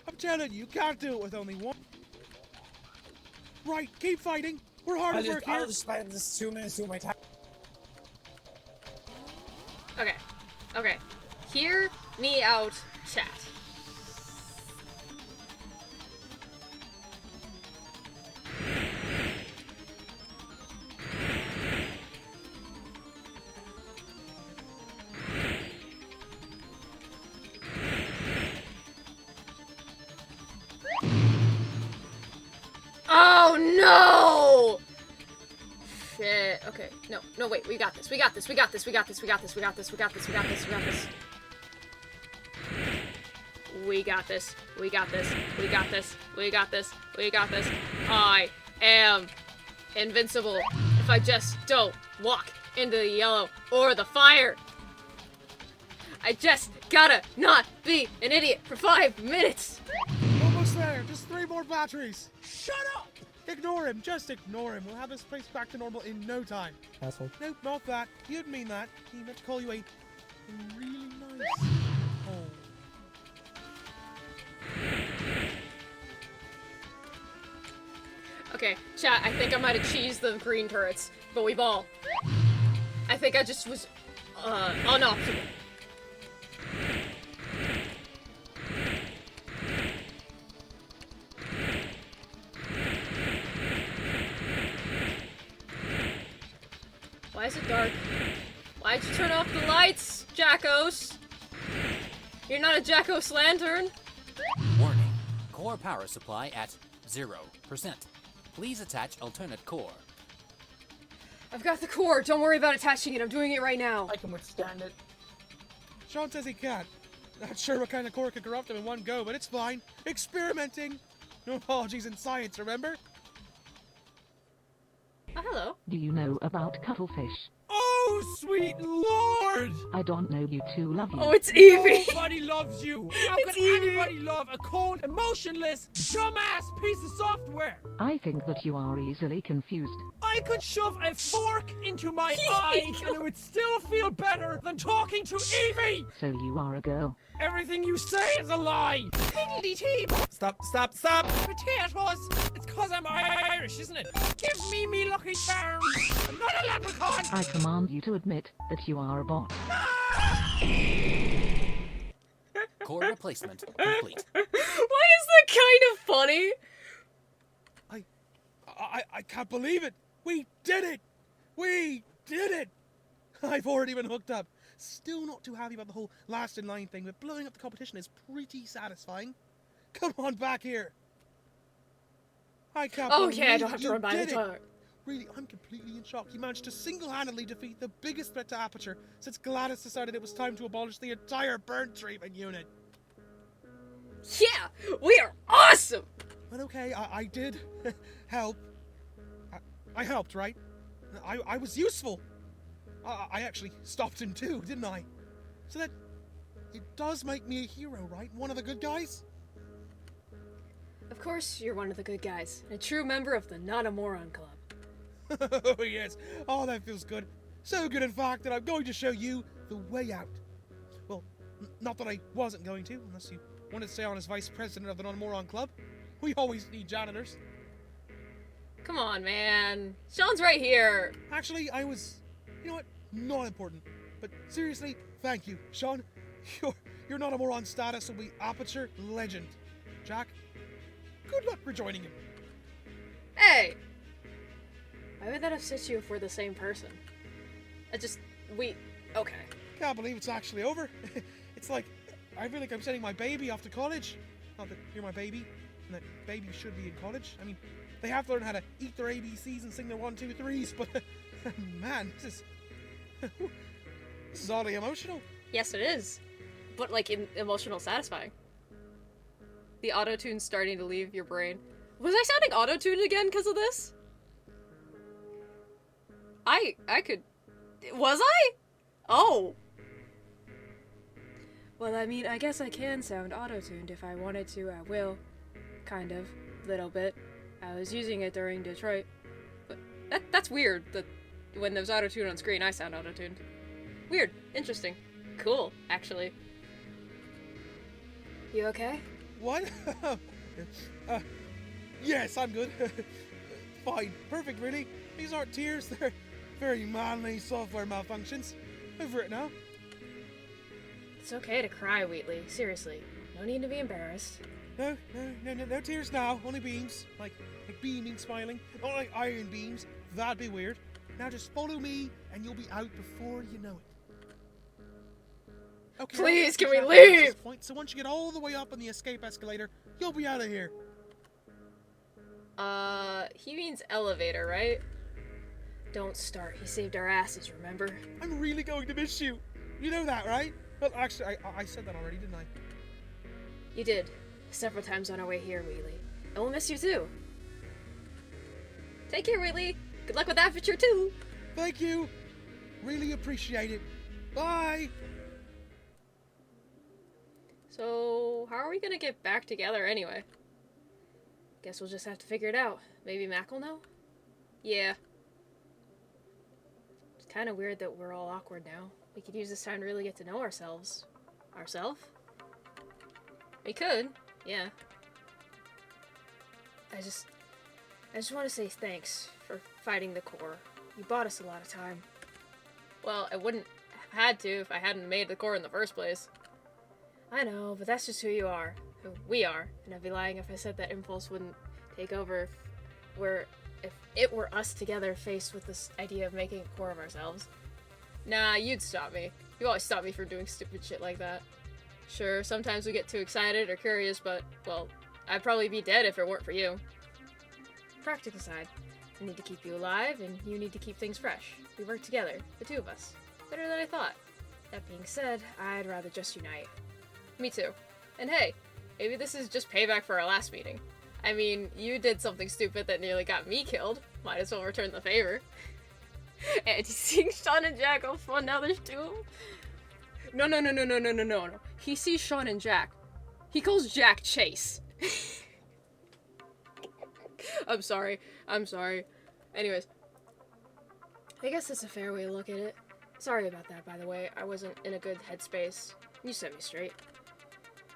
I'm telling you, can't do it with only one. Right, keep fighting. We're hard at work here. I'll just spend this 2 minutes to my taxes. Okay. Okay. Hear me out, chat. Oh no! Shit. Okay. No. No. Wait. We got this. We got this. We got this. We got this. We got this. We got this. We got this. We got this. We got this. We got this. We got this. We got this. We got this. We got this. I am invincible if I just don't walk into the yellow or the fire. I just gotta not be an idiot for 5 minutes. Almost there. Just 3 more batteries. Shut up! Ignore him. Just ignore him. We'll have this place back to normal in no time. Asshole. Nope, not that. He didn't mean that. He meant to call you a really nice. Oh. Okay, chat, I think I might have cheesed the green turrets, but we ball. I think I just was, unoptimal. Why is it dark? Why'd you turn off the lights, Jackos? You're not a Jackos lantern. Warning. Core power supply at 0%. Please attach alternate core. I've got the core. Don't worry about attaching it. I'm doing it right now. I can withstand it. Sean says he can't. Not sure what kind of core could corrupt him in one go, but it's fine. Experimenting. No apologies in science, remember? Oh, hello. Do you know about cuttlefish? Oh, sweet lord! I don't know, you two love you. Oh, it's Evie. Nobody loves you. How It's could Evie. anybody love a cold, emotionless, dumbass piece of software? I think that you are easily confused. I could shove a fork into my eye and it would still feel better than talking to Evie! So you are a girl. Everything you say is a lie! Piddly-tee! Stop! Potatoes! It's cause I'm Irish, isn't it? Give me Lucky Charms! I'm not a leprechaun! I command you to admit that you are a bot. Core replacement complete. Why is that kind of funny? I can't believe it. We did it. We did it. I've already been hooked up. Still not too happy about the whole last in line thing, but blowing up the competition is pretty satisfying. Come on back here. I can't Oh believe yeah, I don't have to you run by the did it. toilet. Really, I'm completely in shock. You managed to single-handedly defeat the biggest threat to Aperture since Gladys decided it was time to abolish the entire burn treatment unit. Yeah, we are awesome. But okay, I did help. I helped, right? I was useful. I actually stopped him too, didn't I? So that it does make me a hero, right? One of the good guys? Of course, you're one of the good guys, and a true member of the Not-a-Moron Club. Oh, yes. Oh, that feels good. So good, in fact, that I'm going to show you the way out. Well, not that I wasn't going to, unless you want to stay on as vice president of the Not-a-Moron Club. We always need janitors. Come on, man. Sean's right here. Actually, I was... You know what? Not important. But seriously, thank you, Sean. Your Not-a-Moron status will be Aperture Legend. Jack, good luck rejoining him. Hey! Why would that upset you if we're the same person? Okay. Can't believe it's actually over. It's like, I feel like I'm sending my baby off to college. Not that you're my baby, and that babies should be in college. I mean, they have to learn how to eat their ABCs and sing their 1, 2, 3s, but man, this is oddly emotional. Yes, it is. But, like, emotional satisfying. The auto-tune's starting to leave your brain. Was I sounding auto-tuned again because of this? I could... Was I? Oh. Well, I mean, I guess I can sound auto-tuned if I wanted to. I will. Kind of. Little bit. I was using it during Detroit. But that's weird, that when there's auto-tune on screen, I sound auto-tuned. Weird. Interesting. Cool, actually. You okay? What? Yes, I'm good. Fine. Perfect, really. These aren't tears, they're very manly software malfunctions. Over it now. It's okay to cry, Wheatley. Seriously. No need to be embarrassed. No tears now. Only beams. Like beaming, smiling. Not like iron beams. That'd be weird. Now just follow me, and you'll be out before you know it. Okay. Please, can we At this leave? point, so once you get all the way up on the escape escalator, you'll be out of here. He means elevator, right? Don't start. He saved our asses, remember? I'm really going to miss you. You know that, right? Well, actually, I said that already, didn't I? You did. Several times on our way here, Wheatley. And we'll miss you too. Take care, Wheatley. Good luck with Aperture too. Thank you. Really appreciate it. Bye. So, how are we gonna get back together anyway? Guess we'll just have to figure it out. Maybe Mac will know? Yeah. It's kind of weird that we're all awkward now. We could use this time to really get to know ourselves. We could, yeah. I just want to say thanks for fighting the core. You bought us a lot of time. Well, I wouldn't have had to if I hadn't made the core in the first place. I know, but that's just who you are. Who we are. And I'd be lying if I said that Impulse wouldn't take over if we're if it were us together faced with this idea of making a core of ourselves. Nah, you'd stop me. You always stop me from doing stupid shit like that. Sure, sometimes we get too excited or curious, but, well, I'd probably be dead if it weren't for you. Practical side. I need to keep you alive, and you need to keep things fresh. We work together, the two of us. Better than I thought. That being said, I'd rather just unite. Me too. And hey, maybe this is just payback for our last meeting. I mean, you did something stupid that nearly got me killed. Might as well return the favor. And seeing Sean and Jack, oh fun, now there's two of them. No. He sees Sean and Jack. He calls Jack Chase. I'm sorry. Anyways, I guess that's a fair way to look at it. Sorry about that, by the way. I wasn't in a good headspace. You set me straight.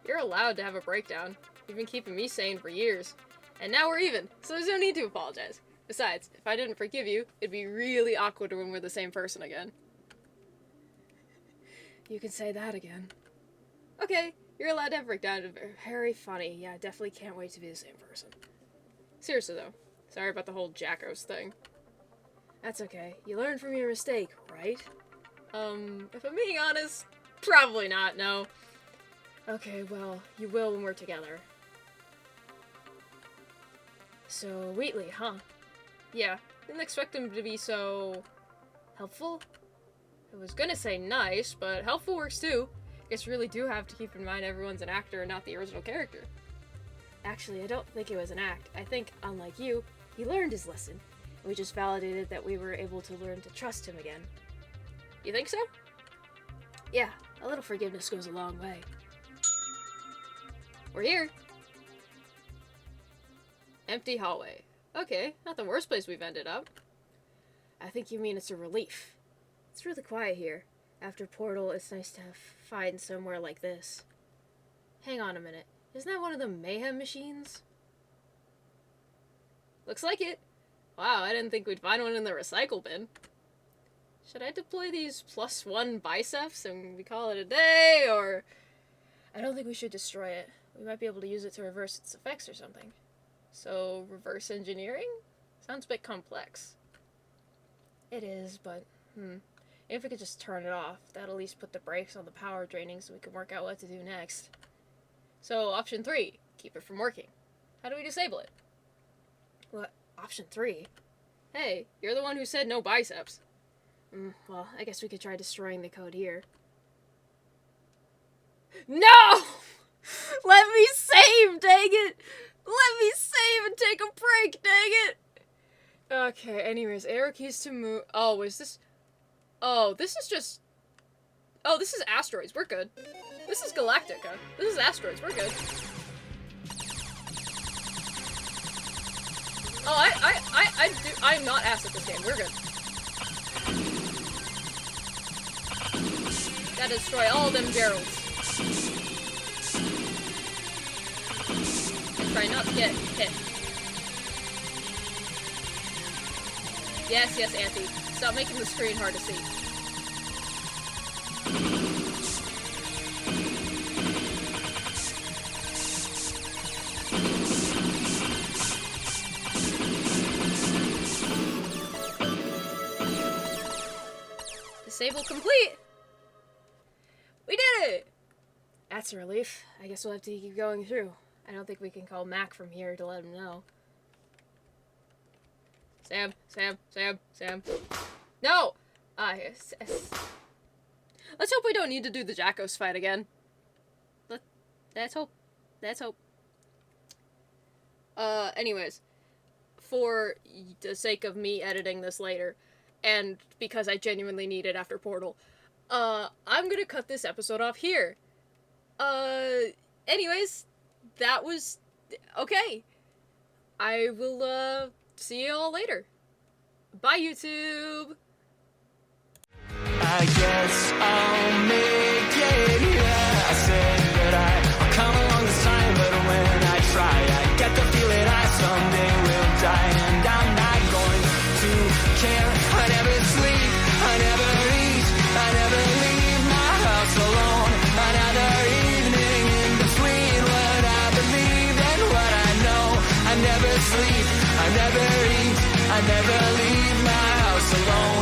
You're allowed to have a breakdown. You've been keeping me sane for years. And now we're even, so there's no need to apologize. Besides, if I didn't forgive you, it'd be really awkward when we're the same person again. You can say that again. Okay, you're allowed to have a breakdown. Very funny. Yeah, I definitely can't wait to be the same person. Seriously though, sorry about the whole Jackos thing. That's okay. You learn from your mistake, right? If I'm being honest, probably not, no. Okay, well, you will when we're together. So, Wheatley, huh? Yeah, didn't expect him to be so... helpful? I was gonna say nice, but helpful works too. Guess you really do have to keep in mind everyone's an actor and not the original character. Actually, I don't think it was an act. I think, unlike you, he learned his lesson. And we just validated that we were able to learn to trust him again. You think so? Yeah, a little forgiveness goes a long way. We're here. Empty hallway. Okay, not the worst place we've ended up. I think you mean it's a relief. It's really quiet here. After Portal, it's nice to find somewhere like this. Hang on a minute. Isn't that one of the mayhem machines? Looks like it. Wow, I didn't think we'd find one in the recycle bin. Should I deploy these +1 biceps and we call it a day, or... I don't think we should destroy it. We might be able to use it to reverse its effects or something. So, reverse engineering? Sounds a bit complex. It is, but, if we could just turn it off, that'll at least put the brakes on the power draining so we can work out what to do next. So, option 3, keep it from working. How do we disable it? What? Option 3? Hey, you're the one who said no biceps. Well, I guess we could try destroying the code here. No! Let me save, dang it! Let me save and take a break, dang it! Okay, anyways, arrow keys to move... Oh, is this... Oh, this is just... Oh, this is asteroids, we're good. This is Galactica. This is asteroids, we're good. Oh, I'm not ass at this game, we're good. Gotta destroy all them Geralds. And try not to get hit. Yes, Auntie. Stop making the screen hard to see. Disable complete! We did it! That's a relief. I guess we'll have to keep going through. I don't think we can call Mac from here to let him know. Sam. No! Yes. Let's hope we don't need to do the Jackos fight again. Let's hope. Anyways. For the sake of me editing this later, and because I genuinely need it after Portal, I'm gonna cut this episode off here. Anyways, that was... okay. I will, see you all later. Bye, YouTube! I guess I'll make it, yeah. I said that I'll come along this time, but when I try, I get the feeling I someday will die. And I'm not going to care. I never sleep, I never eat, I never leave my house alone. Another evening in between what I believe and what I know. I never sleep, I never eat, never leave my house alone.